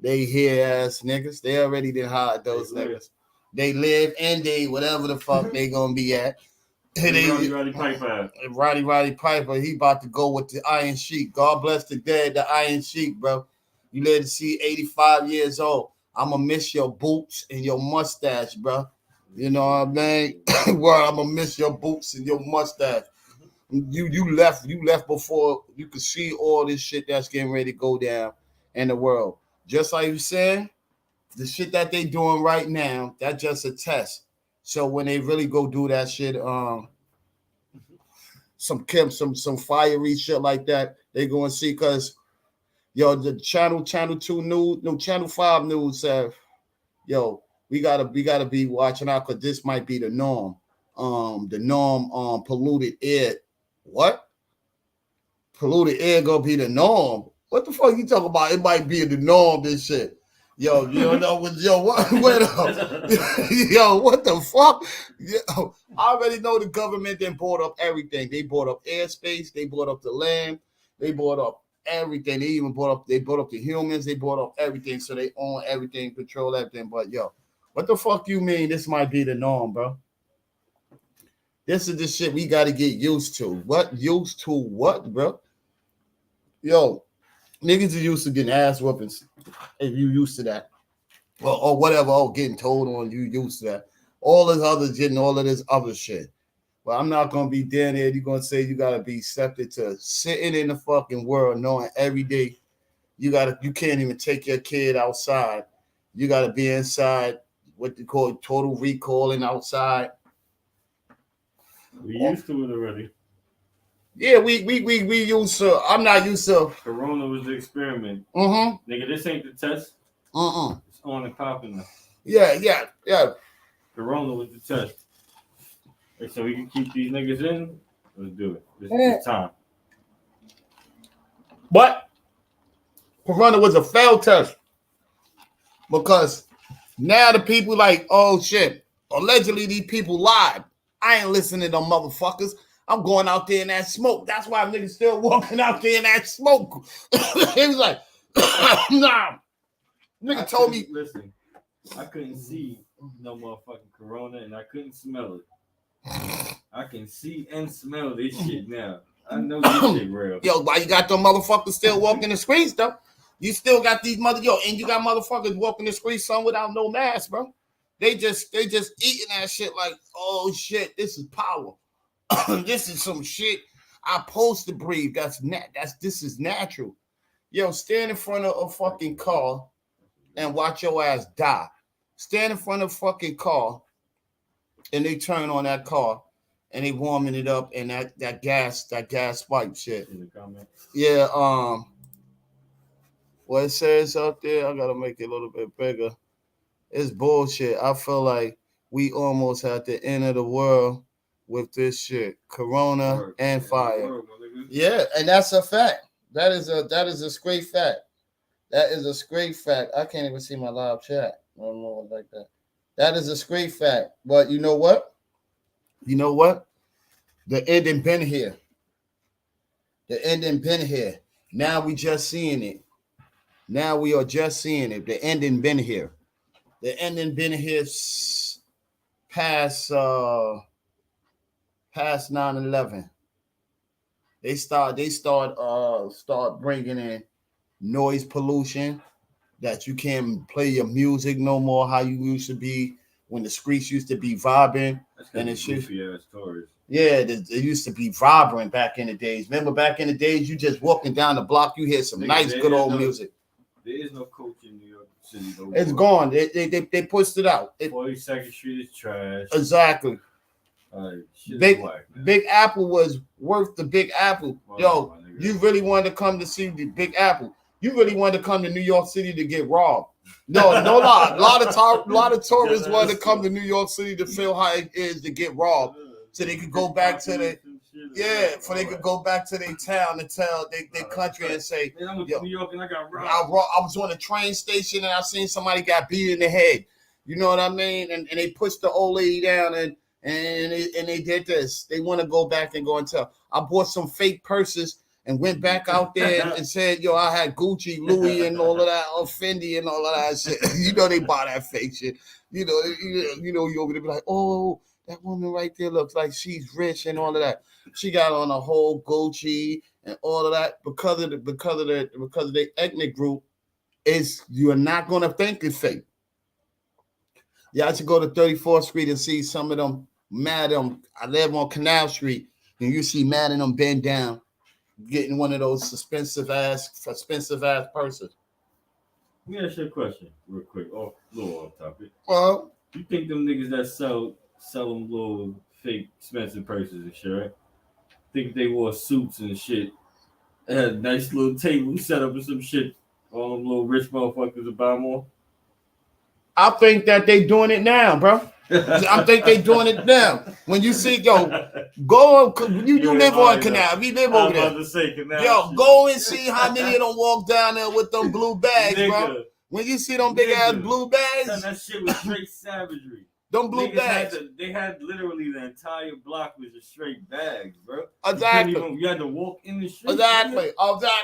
They hear ass niggas. They already did hide those niggas. they live and they whatever the fuck they gonna be at. Roddy Piper, he about to go with the Iron Sheik. God bless the dead, the Iron Sheik, bro. You live to see 85 years old. I'ma miss your boots and your mustache, bro. You know what I mean? Well, I'ma miss your boots and your mustache. You left before you could see all this shit that's getting ready to go down in the world. Just like you said, the shit that they doing right now, that's just a test. So when they really go do that shit, some fiery shit like that, they go and see because the channel 2 news, no channel 5 news said, we gotta be watching out because this might be the norm. Polluted air. What? Polluted air gonna be the norm? What the fuck you talking about? It might be the norm. This shit. You don't know what? Wait up. What the fuck? I already know the government then bought up everything. They bought up airspace. They bought up the land. They bought up everything. They bought up the humans. They bought up everything. So they own everything, control everything. But what the fuck you mean this might be the norm, bro? This is the shit we got to get used to. What? Used to what, bro? Niggas are used to getting ass whoopings. If you used to that. Well, or whatever, getting told on, you used to that. All this other getting all of this other shit. But I'm not going to be down there. You're going to say you got to be accepted to sitting in the fucking world knowing every day you can't even take your kid outside. You got to be inside what they call total recalling outside. We used to it already. Yeah, we used to. I'm not used to. Corona was the experiment. Mm-hmm. Nigga, this ain't the test. It's on and popping now. Yeah. Corona was the test. And so we can keep these niggas in. Let's do it. It's time. But Corona was a failed test because now the people like, oh shit, allegedly these people lied. I ain't listening to them motherfuckers. I'm going out there in that smoke. That's why niggas still walking out there in that smoke. He was like, nah. Nigga told me. Listen, I couldn't see no motherfucking Corona and I couldn't smell it. I can see and smell this shit now. I know this shit real. Why you got them motherfuckers still walking the streets though? You still got these and you got motherfuckers walking the streets, some without no mask, bro. They just eating that shit like, oh shit, this is power. This is some shit I'm supposed to breathe. This is natural. Stand in front of a fucking car and watch your ass die. Stand in front of a fucking car and they turn on that car and they warming it up and that gas pipe shit. Yeah, what it says up there, I gotta make it a little bit bigger. It's bullshit. I feel like we almost at the end of the world with this shit, Corona and fire. Yeah, and that's a fact. That is a straight fact. That is a straight fact. I can't even see my live chat. I don't know like that. That is a straight fact. But you know what? The ending been here. The ending been here. Now we just seeing it. Now we are just seeing it. The ending been here. The ending been here past 9/11. They start bringing in noise pollution, that you can't play your music no more how you used to be when the streets used to be vibrant. And it's it used to be vibrant back in the days. Remember back in the days, you just walking down the block, you hear some nice good old music. There is no coach in New York City. It's gone. They pushed it out. 42nd Street is trash. Exactly. Big Apple was worth the Big Apple. Yo, you really wanted to come to see the Big Apple. You really wanted to come to New York City to get robbed. No lie. A lot of tourists wanted to come to New York City to feel how it is to get robbed, so they could go back to their town and tell their country and say, "Man, I went to New York and I got robbed. I was on a train station and I seen somebody got beat in the head." You know what I mean? And they pushed the old lady down and they did this. They want to go back and go and tell. I bought some fake purses and went back out there and said, yo, I had Gucci, Louis, and all of that, or Fendi and all of that shit. You know they buy that fake shit. You you over there be like, oh, that woman right there looks like she's rich and all of that. She got on a whole Gucci and all of that because of the ethnic group. Is you're not gonna think it's fake. Y'all should go to 34th Street and see some of them mad. I live on Canal Street, and you see mad and them bend down, getting one of those expensive ass purses. Let me ask you a question, real quick. A little off topic. Well, you think them niggas that sell them little fake expensive purses and shit, right? Think they wore suits and shit, and had a nice little table set up and some shit. All them little rich motherfuckers to buy more. I think that they doing it now, bro. I think they doing it now. When you see, go on. You live on Canal. We live over there. Go and see how many of them walk down there with them blue bags, bro. When you see them big ass blue bags, that shit was straight savagery. Them blue bags. They had literally the entire block was just straight bags, bro. Exactly. You had to walk in the street. Exactly.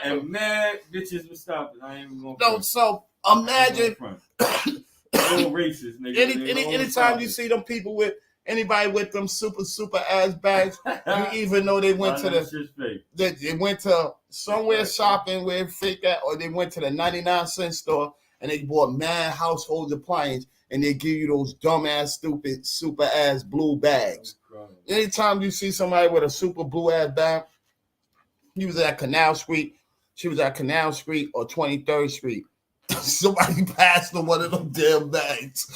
And mad bitches were stopping. I ain't even gonna. No, so imagine. No racist, nigga. Anytime you see them people with anybody with them super ass bags, you even know they went to they went to somewhere shopping with fake that, or they went to the 99-cent store and they bought mad household appliance, and they give you those dumbass, stupid, super ass blue bags. Anytime you see somebody with a super blue ass bag, he was at Canal Street, she was at Canal Street or 23rd Street. Somebody passed them one of them damn bags.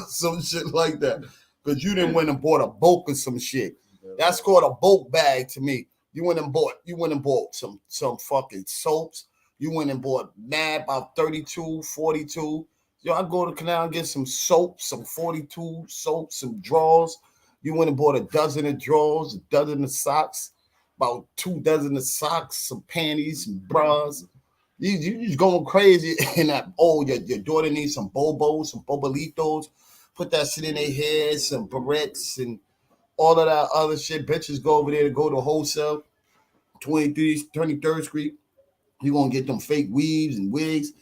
Some shit like that. Because you didn't went and bought a bulk of some shit. That's called a bulk bag to me. You went and bought some fucking soaps. You went and bought mad about 32, 42. Yo, I go to Canal and get some soaps, some 42 soaps, some drawers. You went and bought a dozen of drawers, a dozen of socks, about 2 dozen of socks, some panties, some bras. You just going crazy in that. Oh, your daughter needs some bobos, some bobolitos. Put that shit in their hair, some barrettes and all of that other shit. Bitches go over there to go to wholesale, 23rd Street. You gonna get them fake weaves and wigs.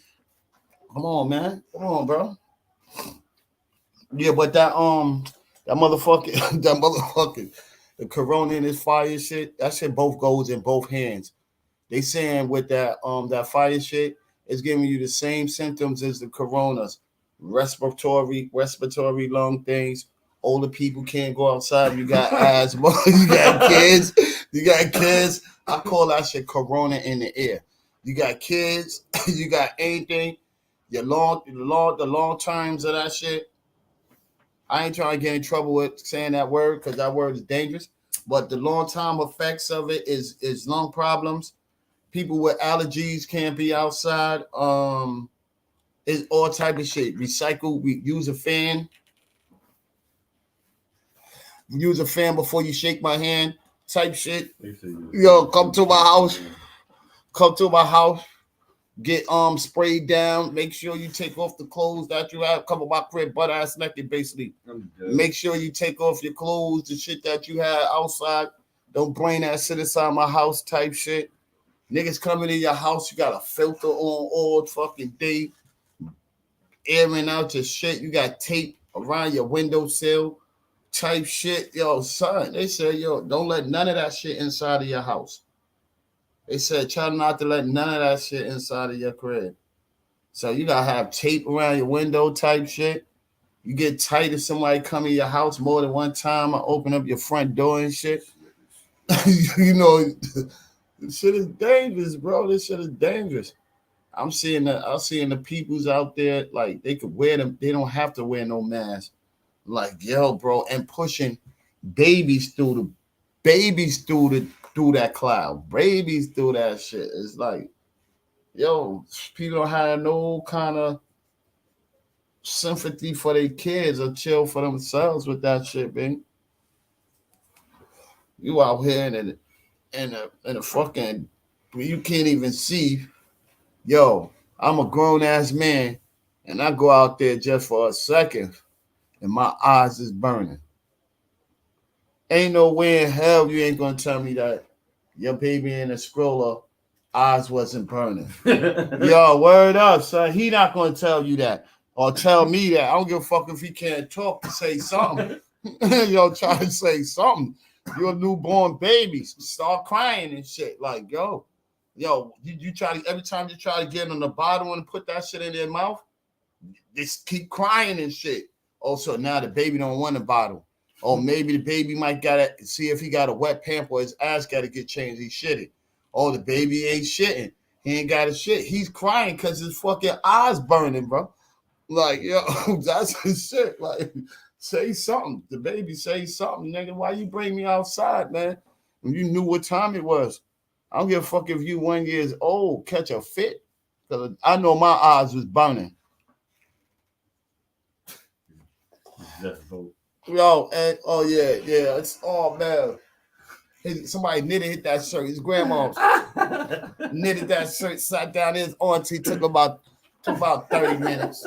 Come on, man. Come on, bro. Yeah, but that motherfucking the corona and this fire shit, that shit both goes in both hands. They saying with that fire shit, it's giving you the same symptoms as the coronas. Respiratory lung things. Older people can't go outside. You got asthma. You got kids. I call that shit corona in the air. You got kids. You got anything. The long terms of that shit. I ain't trying to get in trouble with saying that word because that word is dangerous. But the long time effects of it is lung problems. People with allergies can't be outside. It's all type of shit. Recycle. We use a fan. Use a fan before you shake my hand. Type shit. Yo, come to my house. Get sprayed down. Make sure you take off the clothes that you have. Come to my crib, butt ass naked, basically. Make sure you take off your clothes, the shit that you had outside. Don't bring that shit inside my house. Type shit. Niggas coming in your house, you got a filter on all fucking day. Airing out your shit. You got tape around your windowsill. Type shit. Yo, son, they said, yo, don't let none of that shit inside of your house. They said, try not to let none of that shit inside of your crib. So you got to have tape around your window type shit. You get tight if somebody come in your house more than one time or open up your front door and shit. You know, this shit is dangerous, bro. This shit is dangerous. I'm seeing the peoples out there, like, they could wear them. They don't have to wear no mask. Like, yo, bro, and pushing babies through that cloud. Babies through that shit. It's like, yo, people don't have no kind of sympathy for their kids or chill for themselves with that shit, man. You out here in a fucking, you can't even see. Yo, I'm a grown ass man, and I go out there just for a second, and my eyes is burning. Ain't no way in hell you ain't gonna tell me that your baby in a stroller eyes wasn't burning. Yo, word up, son. He not gonna tell you that. Or tell me that. I don't give a fuck if he can't talk to say something. Try to say something. You're a newborn baby. Start crying and shit. Like, you try to, every time you try to get on the bottle and put that shit in their mouth, they keep crying and shit. Also, now the baby don't want a bottle. Or maybe the baby might gotta see if he got a wet pamper or his ass gotta get changed. He shitting. Oh, the baby ain't shitting. He ain't got a shit. He's crying because his fucking eyes burning, bro. Like, that's his shit. Like, say something. The baby say something, nigga. Why you bring me outside, man? When you knew what time it was. I don't give a fuck if you 1 year old catch a fit. Because I know my eyes was burning. And it's man. Somebody hit that shirt. His grandma knitted that shirt, sat down. His auntie took about 30 minutes.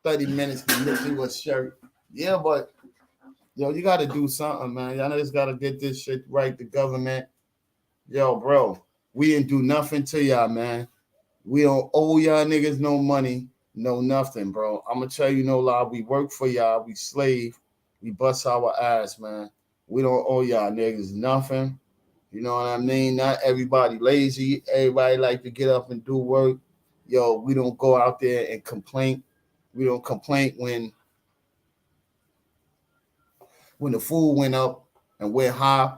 30 minutes to knit you a shirt. Yeah, but you got to do something, man. Y'all just got to get this shit right. The government, bro, we didn't do nothing to y'all, man. We don't owe y'all niggas no money, no nothing, bro. I'm gonna tell you no lie. We work for y'all. We slave. We bust our ass, man. We don't owe y'all niggas nothing. You know what I mean? Not everybody lazy. Everybody like to get up and do work. We don't go out there and complain. We don't complain when the food went up and went high.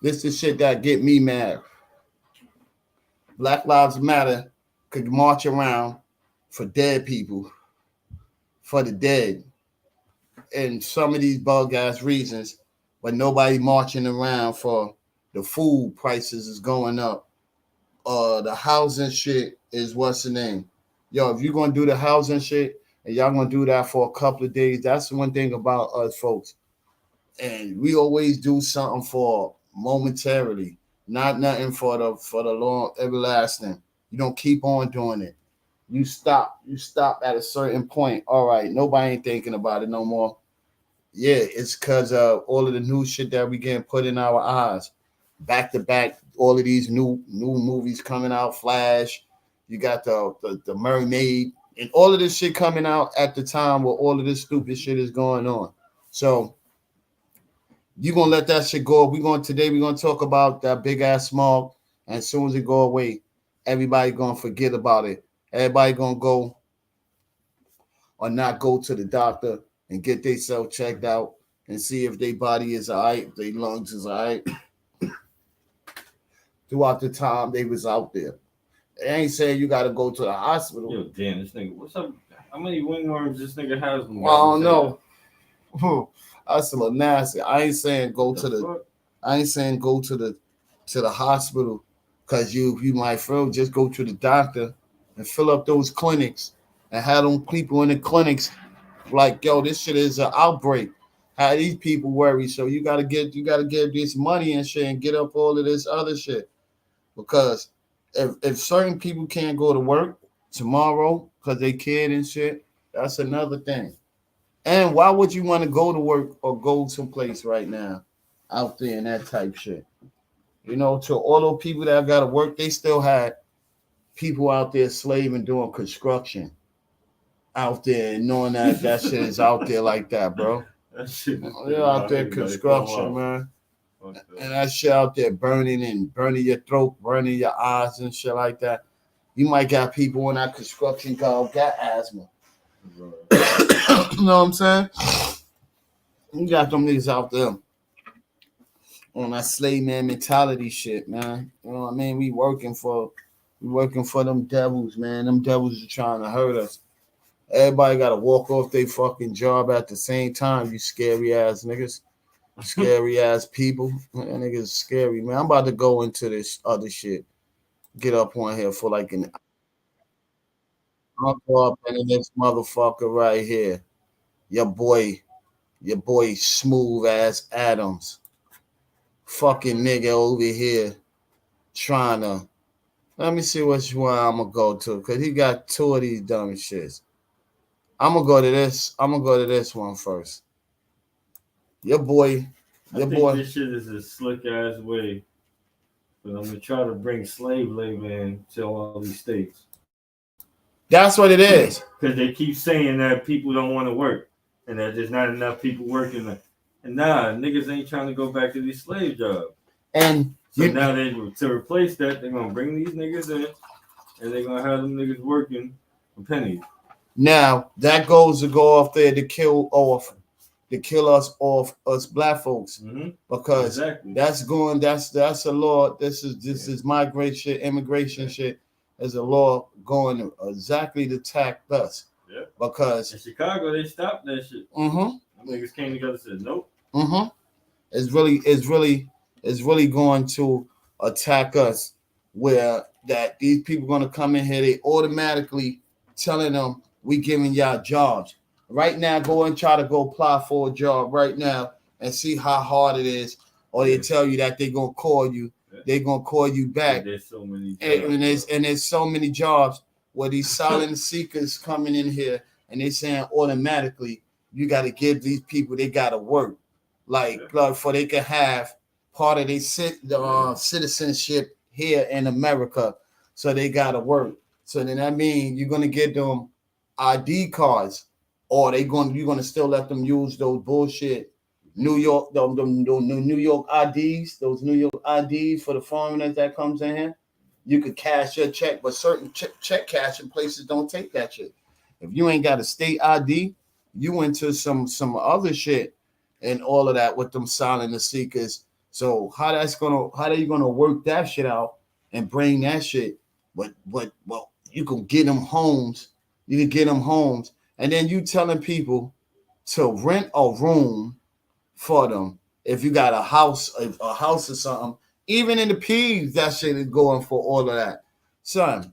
This is shit that get me mad. Black Lives Matter could march around for dead people, for the dead, and some of these bug ass reasons, but nobody marching around for the food prices is going up. The housing shit is what's the name? If you're gonna do the housing shit and y'all gonna do that for a couple of days, that's the one thing about us folks. And we always do something for momentarily, not nothing for the long everlasting. You don't keep on doing it. You stop at a certain point. All right, nobody ain't thinking about it no more. Yeah, it's because of all of the new shit that we getting put in our eyes. Back to back, all of these new movies coming out, Flash. You got the Mermaid and all of this shit coming out at the time where all of this stupid shit is going on. So you're gonna let that shit go. We're gonna talk about that big ass smog, and as soon as it go away, everybody gonna forget about it. Everybody gonna go or not go to the doctor and get themselves checked out and see if their body is all right, their lungs is all right. Throughout the time they was out there. They ain't saying you got to go to the hospital. Yo, damn, this nigga, what's up? How many wingworms this nigga has? I don't know. That's a little nasty. I ain't saying go to the hospital because you might feel. Just go to the doctor and fill up those clinics and have them people in the clinics like, this shit is an outbreak. Have these people worry. So you gotta give this money and shit and get up all of this other shit. Because if certain people can't go to work tomorrow because they kid and shit, that's another thing. And why would you want to go to work or go someplace right now out there and that type shit? To all those people that got to work, they still had people out there slaving doing construction out there and knowing that shit is out there like that, bro. That shit They're out there construction, man. And that shit out there burning your throat, burning your eyes and shit like that. You might got people in that construction job got asthma. Right. You know what I'm saying? You got them niggas out there on that slave man mentality shit, man. You know what I mean? We working for them devils, man. Them devils are trying to hurt us. Everybody got to walk off their fucking job at the same time, you scary ass niggas. Scary ass people. That niggas scary, man. I'm about to go into this other shit. Get up on here for like an I'll go up into this motherfucker right here. Your boy smooth ass Adams. Fucking nigga over here trying to. Let me see which one I'm gonna go to, because he got two of these dumb shits. I'm gonna go to this one first. Your boy. I think this shit is a slick ass way, but I'm gonna try to bring slave labor in to all these states. That's what it is. Because they keep saying that people don't want to work and that there's not enough people working. And nah, niggas ain't trying to go back to these slave jobs. And so now to replace that, they're gonna bring these niggas in and they're gonna have them niggas working for pennies. Now that goes to go off there to kill us black folks, because that's a law. This is migration, immigration shit. There's a law going exactly to attack us. Yeah. Because in Chicago they stopped that shit. Niggas came together and said nope. It's really going to attack us, where that these people going to come in here, they automatically telling them we giving y'all jobs. Right now, go and try to go apply for a job right now and see how hard it is. Or they tell you that they're gonna call you. They're gonna call you back. There's so many jobs. And there's so many jobs where these silent seekers coming in here and they saying automatically you got to give these people, they got to work, like for they can have part of their citizenship here in America. So they got to work. So then that means you're gonna get them ID cards, or you're gonna still let them use those bullshit New York, the New York IDs, those New York IDs for the foreigners that comes in here. You could cash your check, but certain check cashing places don't take that shit. If you ain't got a state ID, you into some other shit and all of that with them silent seekers. So how are you gonna work that shit out and bring that shit? But you can get them homes. You can get them homes, and then you telling people to rent a room for them. If you got a house or something, even in the P's, that shit is going for all of that. Son,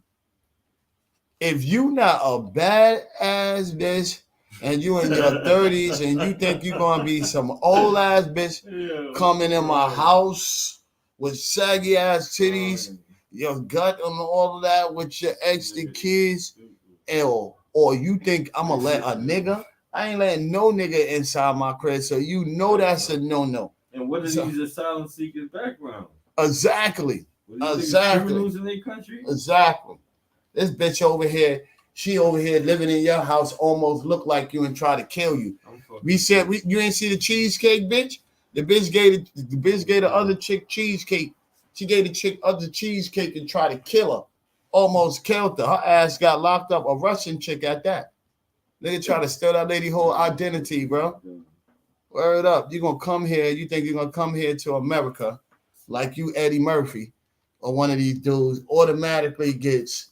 if you not a bad ass bitch and you in your 30s and you think you're gonna be some old ass bitch coming in my house with saggy ass titties, your gut and all of that with your extra kids, or you think I'm gonna let a nigga? I ain't letting no nigga inside my crib, so you know that's a no. And what are these asylum seekers' background? Exactly. Criminals in their country? Exactly. This bitch over here, she over here living in your house, almost look like you and try to kill you. You ain't see the cheesecake, bitch? The bitch gave the other chick cheesecake. She gave the chick other cheesecake and tried to kill her. Almost killed her. Her ass got locked up. A Russian chick at that. Nigga try to steal that lady whole identity, bro. Word up. You gonna come here, you think you're gonna come here to America like you Eddie Murphy or one of these dudes automatically gets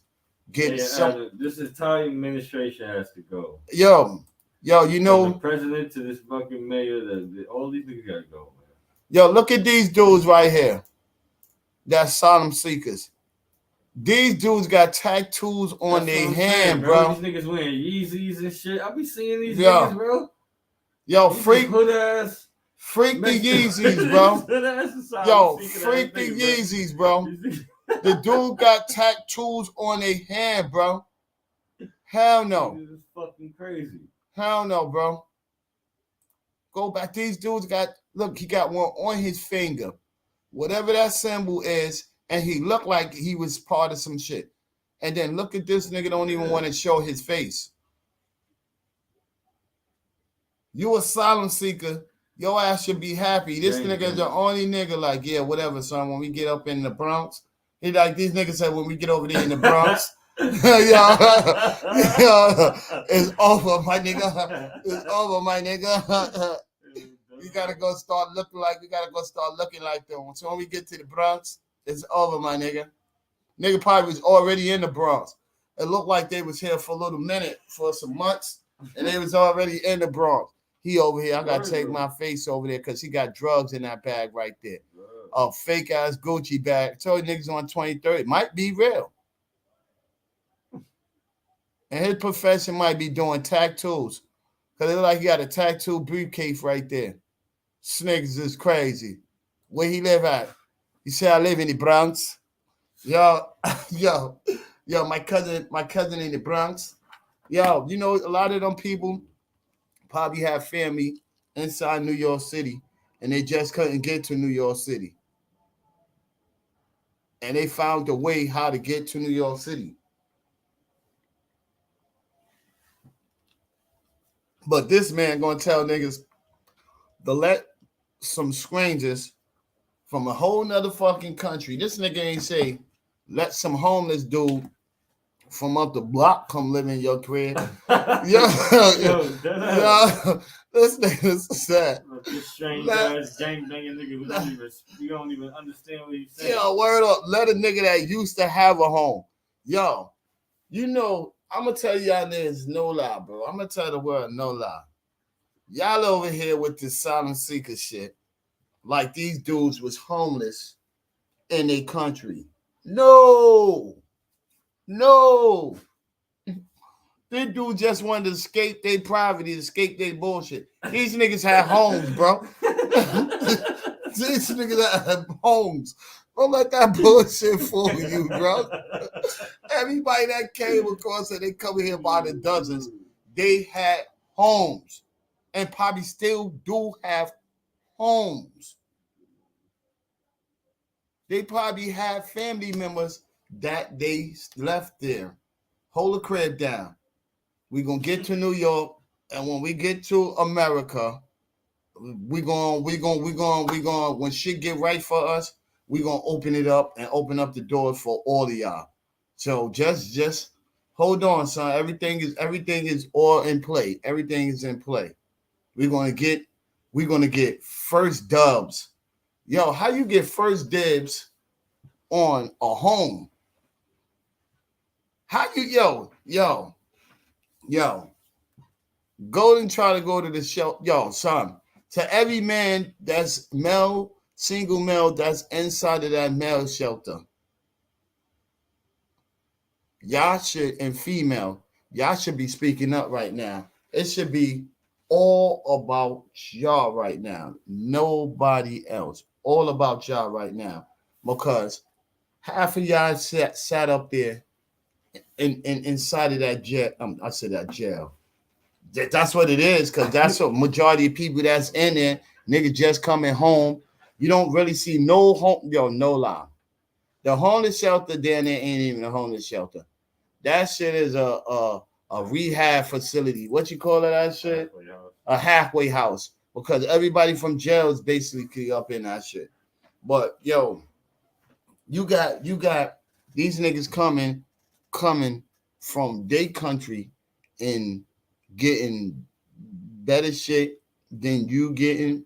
some. This entire administration has to go. Yo, you know, from the president to this fucking mayor, all these niggas gotta go, man. Yo, look at these dudes right here. That's asylum seekers. These dudes got tattoos on their hand, bro. These niggas wearing Yeezys and shit. I be seeing these niggas, bro. Yo, freak the Yeezys, bro. Yo, freak the Yeezys, bro. The dude got tattoos on their hand, bro. Hell no. This is fucking crazy. Hell no, bro. Go back. These dudes he got one on his finger. Whatever that symbol is, and he looked like he was part of some shit. And then look at this nigga, don't even want to show his face. You asylum seeker, your ass should be happy. This nigga is the only nigga like, yeah, whatever, son. When we get up in the Bronx, he like these niggas said when we get over there in the Bronx, it's over, my nigga. It's over, my nigga. We gotta go start looking like them. So when we get to the Bronx, it's over, my nigga. Nigga probably was already in the Bronx. It looked like they was here for a little minute, for some months, and they was already in the Bronx. He over here, I gotta take my face over there because he got drugs in that bag right there. A fake ass Gucci bag. I told you niggas on 2030. Might be real. And his profession might be doing tattoos. Because it look like he got a tattoo briefcase right there. Niggas is crazy. Where he live at? He said, I live in the Bronx. Yo, my cousin in the Bronx. Yo, you know, a lot of them people probably have family inside New York City, and they just couldn't get to New York City. And they found a way how to get to New York City. But this man gonna tell niggas to let some strangers from a whole nother fucking country. This nigga ain't say let some homeless dude from up the block come live in your crib. Yo, this nigga's sad. This strange ass gang banging nigga, you don't even understand what he's saying. Yo, word up. Let a nigga that used to have a home. Yo, you know, I'm gonna tell y'all there's no lie, bro. I'm gonna tell the world no lie. Y'all over here with this asylum seeker shit, like these dudes was homeless in their country. No. This dude just wanted to escape their poverty, escape their bullshit. These niggas had homes, bro. These niggas had homes. Don't let that bullshit fool you, bro. Everybody that came across it, they come here by the dozens. They had homes and probably still do have homes. They probably have family members that they left there. Hold the crib down. We're going to get to New York, and when we get to America, when shit get right for us, we're going to open it up and open up the doors for all of y'all. So just hold on, son. Everything is all in play. Everything is in play. We're going to get first dubs. Yo, how you get first dibs on a home? How you, yo, go and try to go to the shelter. Yo, son, to every man that's male, single male that's inside of that male shelter, y'all should, and female, y'all should be speaking up right now. It should be all about y'all right now. Nobody else. All about y'all right now. Because half of y'all sat up there inside of that jail. I said that jail. That's what it is, because that's what majority of people that's in there. Nigga just coming home. You don't really see no home. Yo, no lie. The homeless shelter down there ain't even a homeless shelter. That shit is a rehab facility. What you call it, that shit? A halfway house. Because everybody from jail is basically up in that shit. But yo, you got these niggas coming from their country and getting better shit than you getting,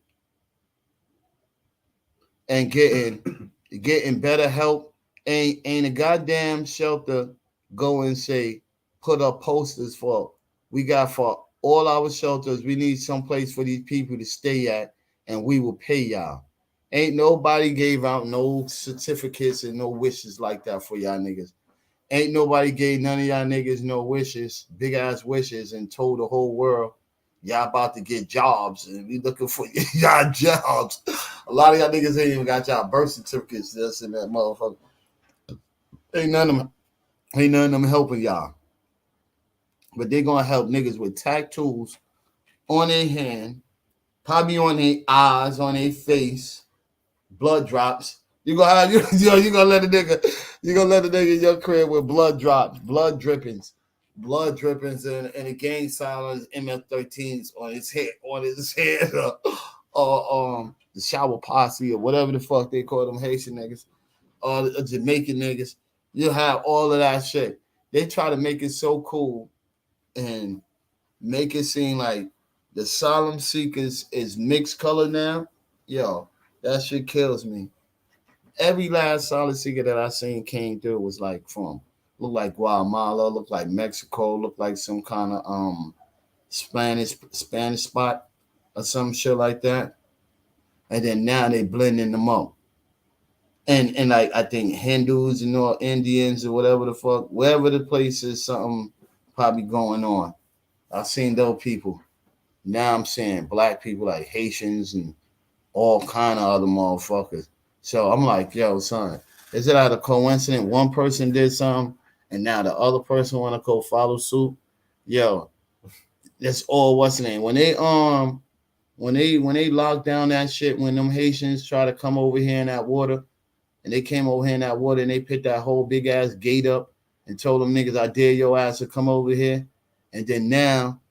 and getting better help. Ain't a goddamn shelter go and say put up posters for all our shelters. We need some place for these people to stay at, and we will pay y'all. Ain't nobody gave out no certificates and no wishes like that for y'all niggas. Ain't nobody gave none of y'all niggas no wishes, big ass wishes, and told the whole world y'all about to get jobs and we looking for y'all jobs. A lot of y'all niggas ain't even got y'all birth certificates that's in that motherfucker. Ain't none of them helping y'all. But they gonna help niggas with tattoos on their hand, probably on their eyes, on their face, blood drops. You gonna have you gonna let a nigga in your crib with blood drops, blood drippings, and a gang silence MS-13s on his head, or the shower posse or whatever the fuck they call them Haitian niggas, or the Jamaican niggas. You'll have all of that shit. They try to make it so cool and make it seem like the asylum seekers is mixed color now. Yo, that shit kills me. Every last asylum seeker that I seen came through was like looked like Guatemala, looked like Mexico, looked like some kind of Spanish spot or some shit like that. And then now they blending them up. And like I think Hindus and all Indians or whatever the fuck, wherever the place is, something probably going on. I've seen those people. Now I'm seeing black people like Haitians and all kind of other motherfuckers. So I'm like, yo, son, is it out of coincidence one person did something and now the other person want to go follow suit? Yo, that's all what's the name. When they locked down that shit, when them Haitians try to come over here in that water, and they came over here in that water and they put that whole big ass gate up and told them niggas, I dare your ass to come over here. And then now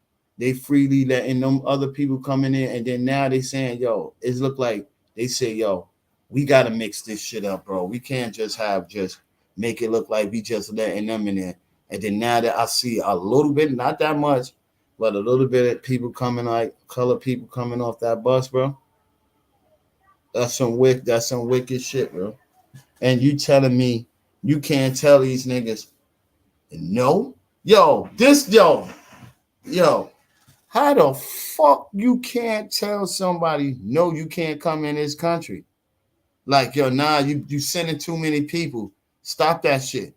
They freely letting them other people coming in, and then now they saying, yo, it look like they say, yo, we gotta mix this shit up, bro. We can't just make it look like we just letting them in there. And then now that I see a little bit, not that much, but a little bit of people coming, like colored people coming off that bus, bro. That's some wicked shit, bro. And you telling me you can't tell these niggas no? Yo, how the fuck you can't tell somebody no, you can't come in this country? Like, yo, nah, you sending too many people. Stop that shit.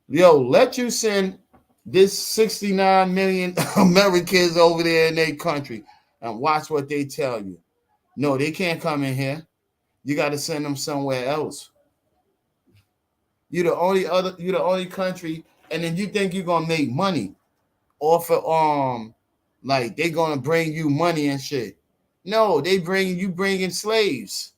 Yo, let you send this 69 million Americans over there in their country and watch what they tell you. No, they can't come in here. You got to send them somewhere else. You're the only country, and then you think you're gonna make money off of like they gonna bring you money and shit. No, they bringing slaves.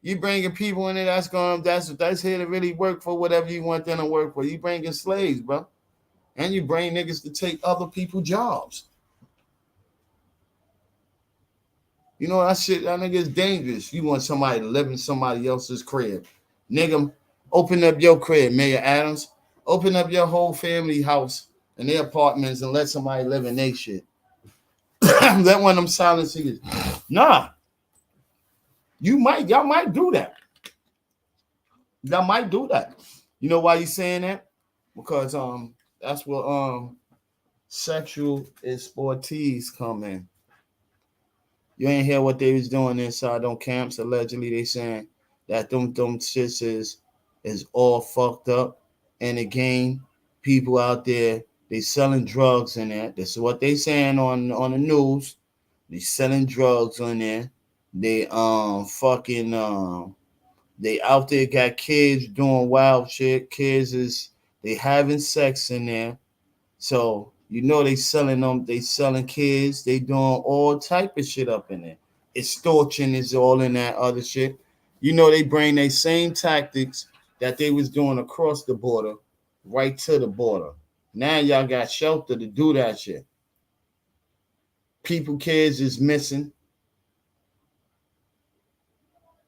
You bringing people in there that's here to really work for whatever you want them to work for. You bringing slaves, bro, and you bring niggas to take other people's jobs. You know that shit. That nigga is dangerous. You want somebody to live in somebody else's crib, nigga. Open up your crib, Mayor Adams. Open up your whole family house and their apartments and let somebody live in their shit. Let one of them silent singers. Nah. Y'all might do that. Y'all might do that. You know why you saying that? Because that's where sexual expertise come in. You ain't hear what they was doing inside them camps. Allegedly, they saying that them shits is all fucked up. And again, people out there, they selling drugs in there. This is what they saying on the news. They selling drugs on there. They they out there got kids doing wild shit. They having sex in there. So you know they selling kids, they doing all type of shit up in there. Extortion is all in that other shit. You know they bring their same tactics that they was doing across the border right to the border. Now y'all got shelter to do that shit. Kids is missing.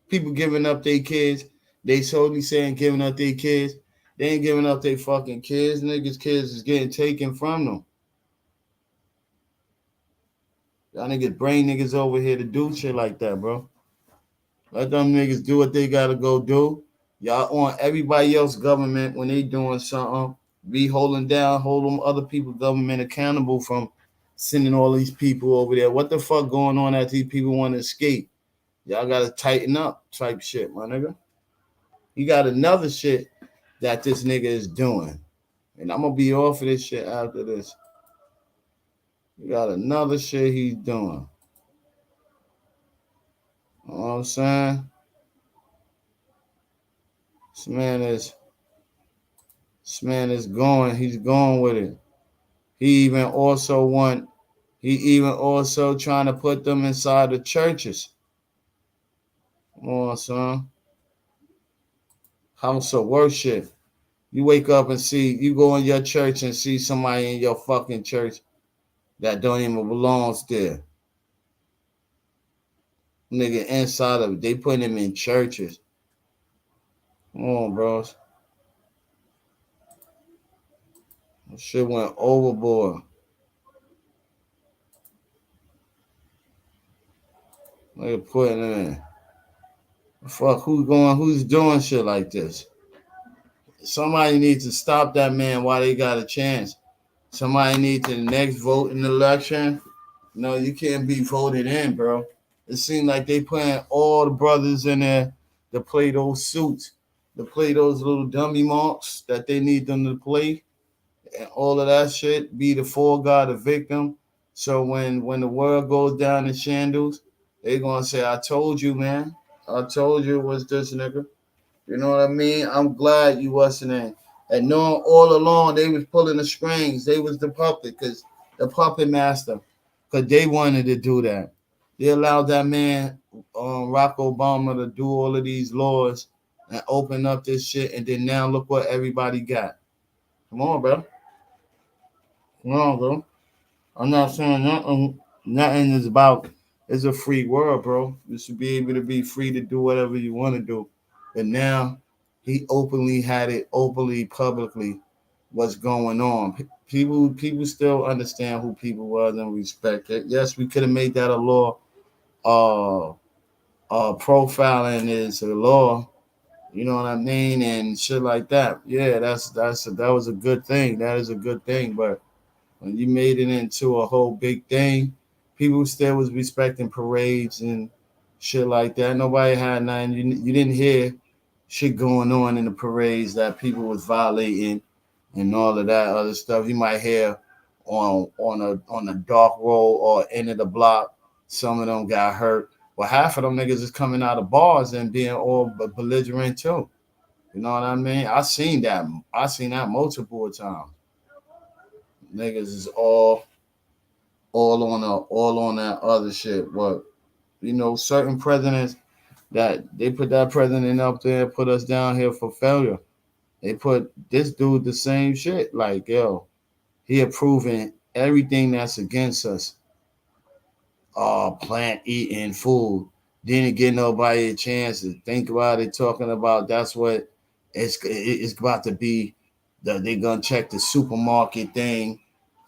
People giving up their kids. They totally saying giving up their kids. They ain't giving up their fucking kids. Niggas' kids is getting taken from them. Y'all niggas bring niggas over here to do shit like that, bro. Let them niggas do what they gotta go do. Y'all on everybody else government when they doing something. Be hold them other people government accountable from sending all these people over there. What the fuck going on that these people want to escape? Y'all gotta tighten up type shit, my nigga. You got another shit that this nigga is doing. And I'm gonna be off of this shit after this. You got another shit he's doing. You know what I'm saying? This man is going. He's going with it. He even also trying to put them inside the churches. Come on, son. House of worship. You wake up and you go in your church and see somebody in your fucking church that don't even belong there. Nigga inside of it. They put him in churches. Come on, bros. That shit went overboard. Nigga putting him in. Fuck, who's doing shit like this? Somebody needs to stop that man while they got a chance. Somebody needs to next vote in the election. No, you can't be voted in, bro. It seems like they putting all the brothers in there to play those suits, to play those little dummy marks that they need them to play, and all of that shit. Be the fall guy, the victim. So when the world goes down in shambles, they gonna say, "I told you, man. I told you it was this nigga." You know what I mean? I'm glad you wasn't in. And knowing all along they was pulling the strings. They was the puppet, because the puppet master, because they wanted to do that. They allowed that man, Barack Obama, to do all of these laws and open up this shit. And then now look what everybody got. Come on, bro. No, bro. I'm not saying nothing. Nothing is about. It's a free world, bro. You should be able to be free to do whatever you want to do. But now, he openly had it openly, publicly. What's going on? People still understand who people was and respect it. Yes, we could have made that a law. Uh, profiling is a law. You know what I mean, and shit like that. Yeah, that was a good thing. That is a good thing, but when you made it into a whole big thing, people still was respecting parades and shit like that. Nobody had nothing. You didn't hear shit going on in the parades that people was violating and all of that other stuff. You might hear on a dark road or end of the block, some of them got hurt. Well, half of them niggas is coming out of bars and being all belligerent too. You know what I mean? I seen that. I seen that multiple times. Niggas is all on that other shit. But certain presidents that they put that president up there, put us down here for failure. They put this dude the same shit. Like, yo, he approving everything that's against us. Plant eating food. Didn't give nobody a chance to think about it. Talking about that's what it's about to be. They're gonna check the supermarket thing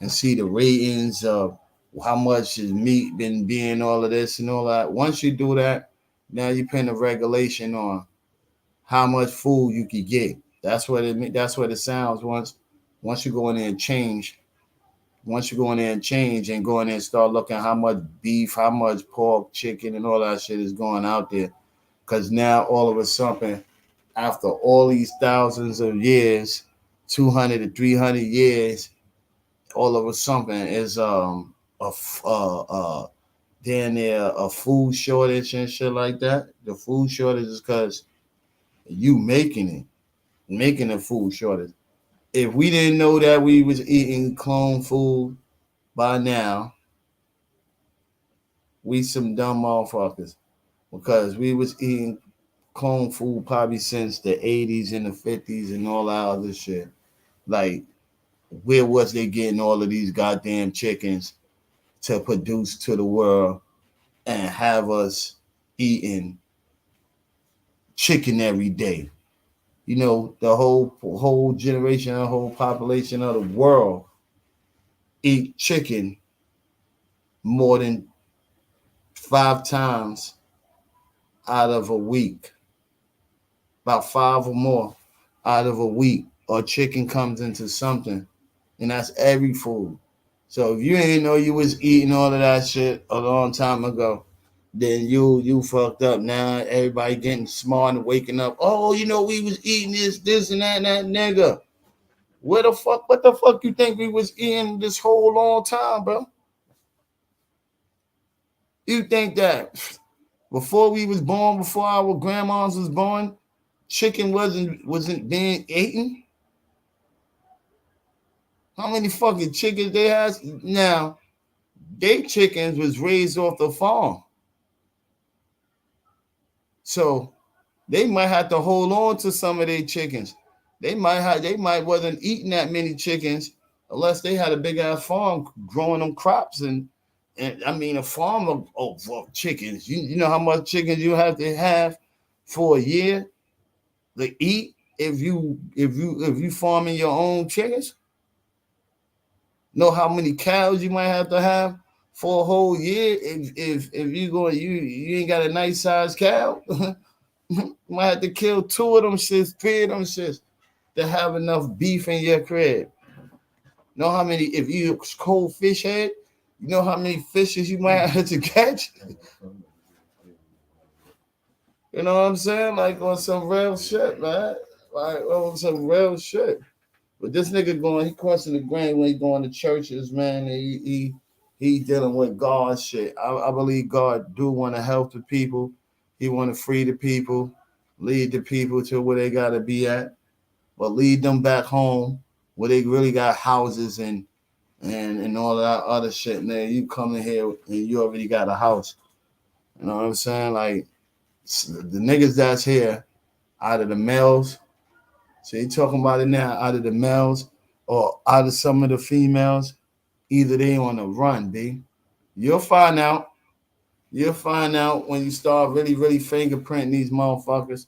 and see the ratings of how much is meat been being all of this and all that. Once you do that, now you put a regulation on how much food you can get. That's what it. That's what it sounds. Once you go in there and change. Once you go in there and change and go in there and start looking how much beef, how much pork, chicken, and all that shit is going out there. Because now all of a sudden, after all these thousands of years, 200 to 300 years, all of a sudden is down there a food shortage and shit like that. The food shortage is because you making a food shortage. If we didn't know that we was eating clone food by now, we some dumb motherfuckers because we was eating clone food probably since the 80s and the 50s and all that other shit. Like, where was they getting all of these goddamn chickens to produce to the world and have us eating chicken every day? The whole generation, the whole population of the world eat chicken more than 5 times out of a week. About 5 or more out of a week, or chicken comes into something, and that's every food. So if you ain't know you was eating all of that shit a long time ago, then you fucked up. Now everybody getting smart and waking up. Oh, we was eating this and that nigga. What the fuck you think we was eating this whole long time, bro? You think that before we was born, before our grandmas was born, chicken wasn't being eaten? How many fucking chickens they had? Now, they chickens was raised off the farm. So they might have to hold on to some of their chickens. They might wasn't eating that many chickens unless they had a big ass farm growing them crops and I mean a farm of chickens. You know how much chickens you have to have for a year to eat if you farming your own chickens? Know how many cows you might have to have for a whole year if you ain't got a nice sized cow. You might have to kill 2 of them shits, 3 of them shits to have enough beef in your crib. Know how many, if you cold fish head, you know how many fishes you might have to catch? You know what I'm saying? Like on some real shit, man. Like on some real shit. But this nigga he crossing the grain when he going to churches, man. He dealing with God shit. I believe God do want to help the people. He want to free the people, lead the people to where they got to be at, but lead them back home where they really got houses and all that other shit. And then you come in here and you already got a house. You know what I'm saying? Like the niggas that's here out of the males. So you talking about it now, out of the males or out of some of the females, either they on the run, B. You'll find out. You'll find out when you start really, really fingerprinting these motherfuckers,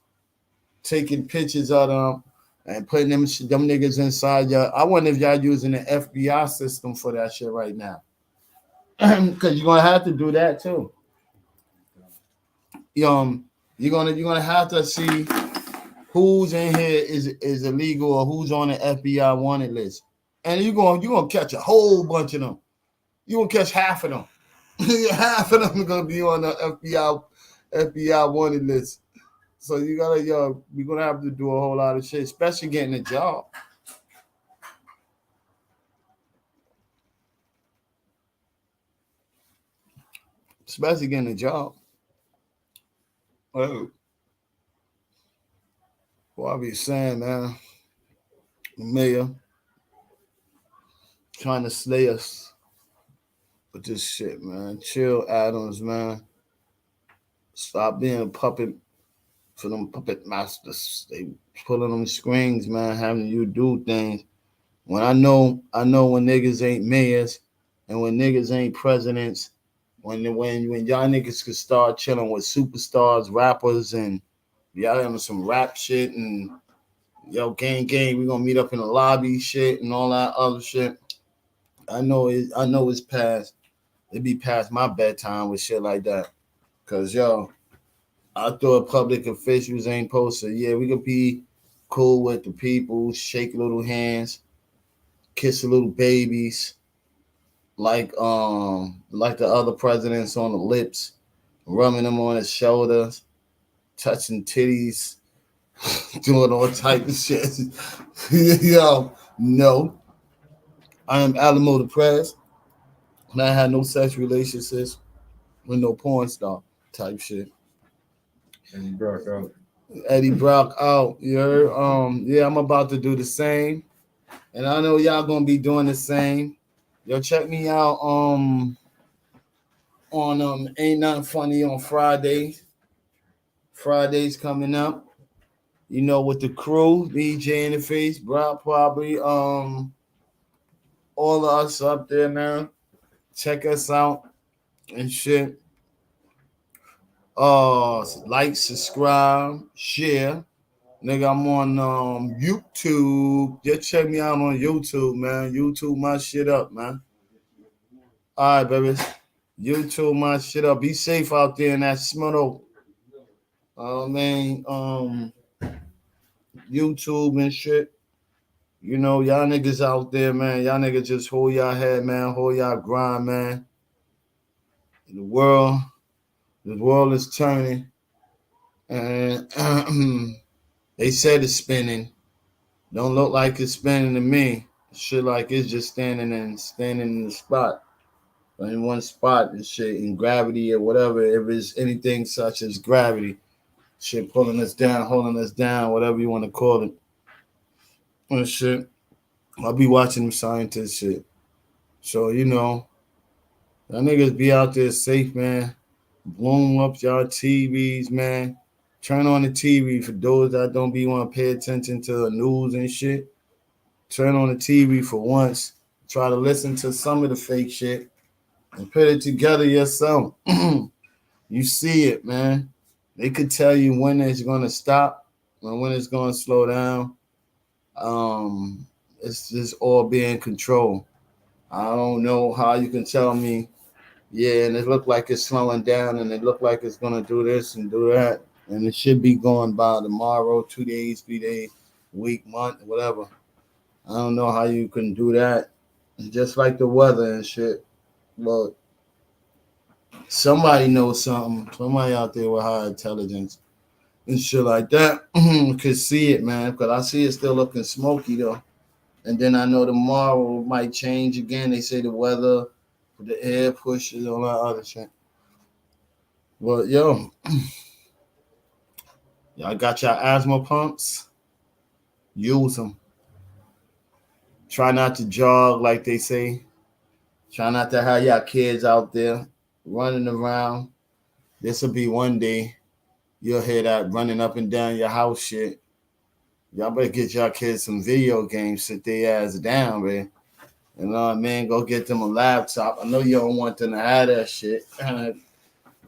taking pictures of them and putting them niggas inside y'all. I wonder if y'all using the FBI system for that shit right now. Because you're gonna have to do that too. You're gonna have to see who's in here is illegal or who's on the FBI wanted list. And you're gonna catch a whole bunch of them. You're gonna catch half of them. Half of them are gonna be on the FBI wanted list. So you gotta, you're gonna have to do a whole lot of shit, especially getting a job. Especially getting a job. Oh. Well, I be saying, man, the mayor trying to slay us with this shit, man. Chill, Adams, man. Stop being a puppet for them puppet masters. They pulling them strings, man, having you do things. When I know when niggas ain't mayors and when niggas ain't presidents, when y'all niggas could start chilling with superstars, rappers, and y'all having some rap shit and gang, we gonna meet up in the lobby shit and all that other shit. I know it's past. It be past my bedtime with shit like that. Cause I thought public officials ain't posted. Yeah, we could be cool with the people, shake little hands, kiss the little babies, like the other presidents on the lips, rubbing them on his shoulders, touching titties, doing all type of shit. No. I am Alamo the Press, and I had no sex relationships with no porn star type shit. Eddie Brock out. You heard? I'm about to do the same. And I know y'all gonna be doing the same. Yo, check me out on Ain't Nothing Funny on Fridays. Fridays coming up. With the crew, BJ in the face, Brock probably all of us up there now. Check us out and shit. Like, subscribe, share. Nigga, I'm on YouTube. Just check me out on YouTube, man. YouTube my shit up, man. All right, baby. YouTube my shit up. Be safe out there in that smoke. YouTube and shit. Y'all niggas out there, man. Y'all niggas just hold y'all head, man. Hold y'all grind, man. The world is turning. And they said it's spinning. Don't look like it's spinning to me. Shit like it's just standing in the spot. But in one spot, and shit, in gravity or whatever, if it's anything such as gravity, shit pulling us down, holding us down, whatever you want to call it. And shit. I'll be watching them scientists shit. So, y'all niggas be out there safe, man. Blow up y'all TVs, man. Turn on the TV for those that don't be want to pay attention to the news and shit. Turn on the TV for once. Try to listen to some of the fake shit and put it together yourself. You see it, man. They could tell you when it's going to stop and when it's going to slow down. It's just all being controlled. I don't know how you can tell me, yeah, and it look like it's slowing down and it look like it's going to do this and do that. And it should be going by tomorrow, 2 days, 3 days, week, month, whatever. I don't know how you can do that. It's just like the weather and shit. But somebody knows something. Somebody out there with high intelligence and shit like that could see it, man. Because I see it still looking smoky, though. And then I know tomorrow might change again. They say the weather, the air pushes, all that other shit. But, y'all got your asthma pumps? Use them. Try not to jog like they say. Try not to have y'all kids out there running around. This will be one day you'll hear that running up and down your house shit. Y'all better get y'all kids some video games, sit their ass down, man. You know what I mean? Go get them a laptop. I know you don't want them to have that shit.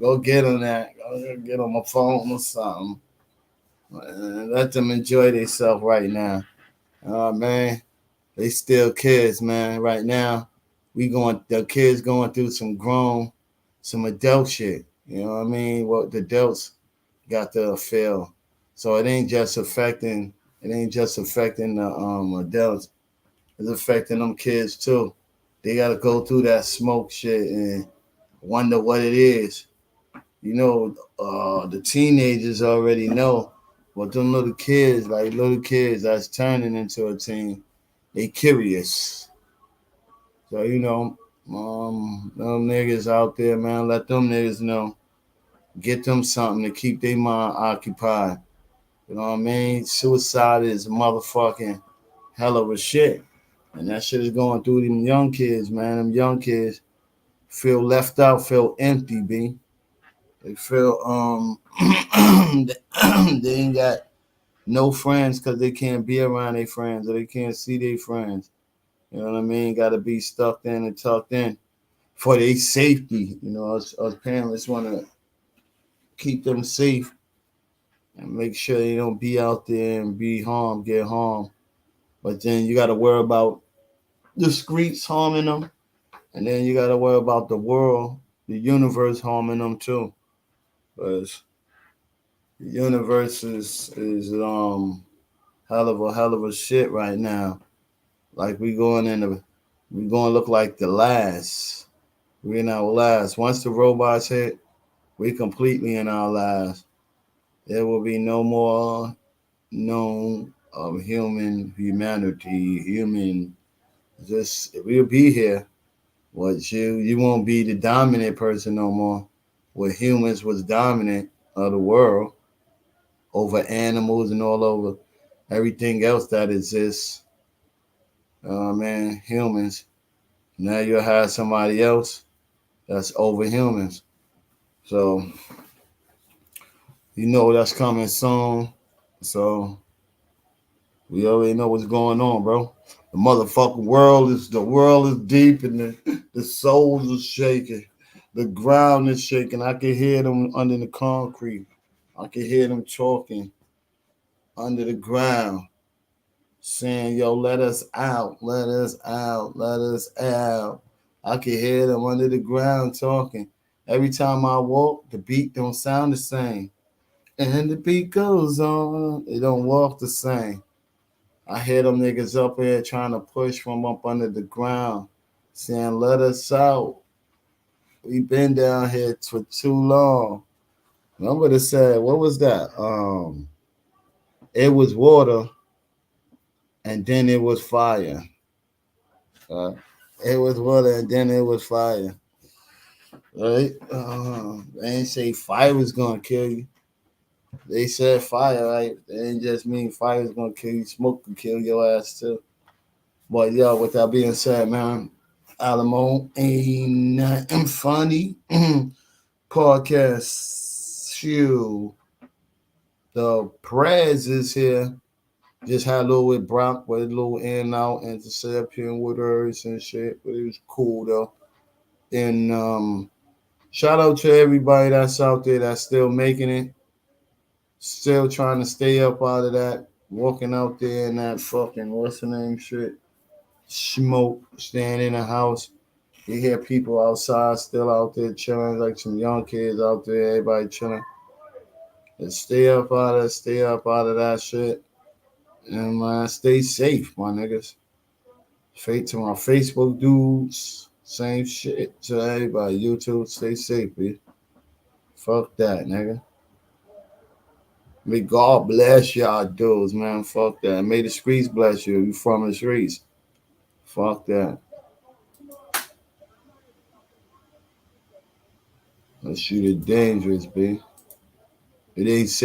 Go get them that. Go get them a phone or something. And let them enjoy themselves right now. Man, they still kids, man. Right now, the kids going through some adult shit. You know what I mean? What the adults got to feel. So it ain't just affecting the adults. It's affecting them kids too. They gotta go through that smoke shit and wonder what it is. You know, the teenagers already know, but them little kids that's turning into a teen, they curious. So them niggas out there, man, let them niggas know. Get them something to keep their mind occupied. You know what I mean? Suicide is motherfucking hell of a shit. And that shit is going through them young kids, man. Them young kids feel left out, feel empty, B. They feel they ain't got no friends because they can't be around their friends or they can't see their friends. You know what I mean? Got to be stuck in and tucked in for their safety. You know, us parents want to keep them safe and make sure they don't be out there and get harmed. But then you got to worry about the streets harming them, and then you got to worry about the world, the universe harming them too. Because the universe is hell of a shit right now. Like we going to look like the last. We in our last. Once the robots hit, we completely in our last. There will be no more known of humanity. Just we'll be here. What you won't be the dominant person no more. Where humans was dominant of the world over animals and all over everything else that exists. Man, humans. Now you'll have somebody else that's over humans. So that's coming soon. So we already know what's going on, bro. The motherfucking world is deep and the souls are shaking. The ground is shaking. I can hear them under the concrete. I can hear them talking under the ground, saying, yo, let us out, let us out, let us out. I can hear them under the ground talking. Every time I walk, the beat don't sound the same. And the beat goes on. It don't walk the same. I hear them niggas up here trying to push from up under the ground, saying, let us out. We been down here for too long. Remember they said, what was that? It was water and then it was fire. It was water and then it was fire. Right? They ain't say fire was gonna kill you. They said fire, right? They ain't just mean fire is gonna kill you. Smoke can kill your ass too. But yo, with that being said, man, Alamo ain't nothing funny. Podcast shoe. The Prez is here. Just had a little with Brock, with a little in and out and to set up here with hers and shit. But it was cool though. And shout out to everybody that's out there that's still making it. Still trying to stay up out of that. Walking out there in that fucking what's the name shit? Smoke, staying in the house. You hear people outside still out there chilling, like some young kids out there, everybody chilling. And stay up out of that shit. And stay safe, my niggas. Fate to my Facebook dudes. Same shit to everybody. YouTube, stay safe, bitch. Fuck that, nigga. May God bless y'all dudes, man. Fuck that. May the streets bless you. You from the streets. Fuck that. That shit is dangerous, B. It ain't safe.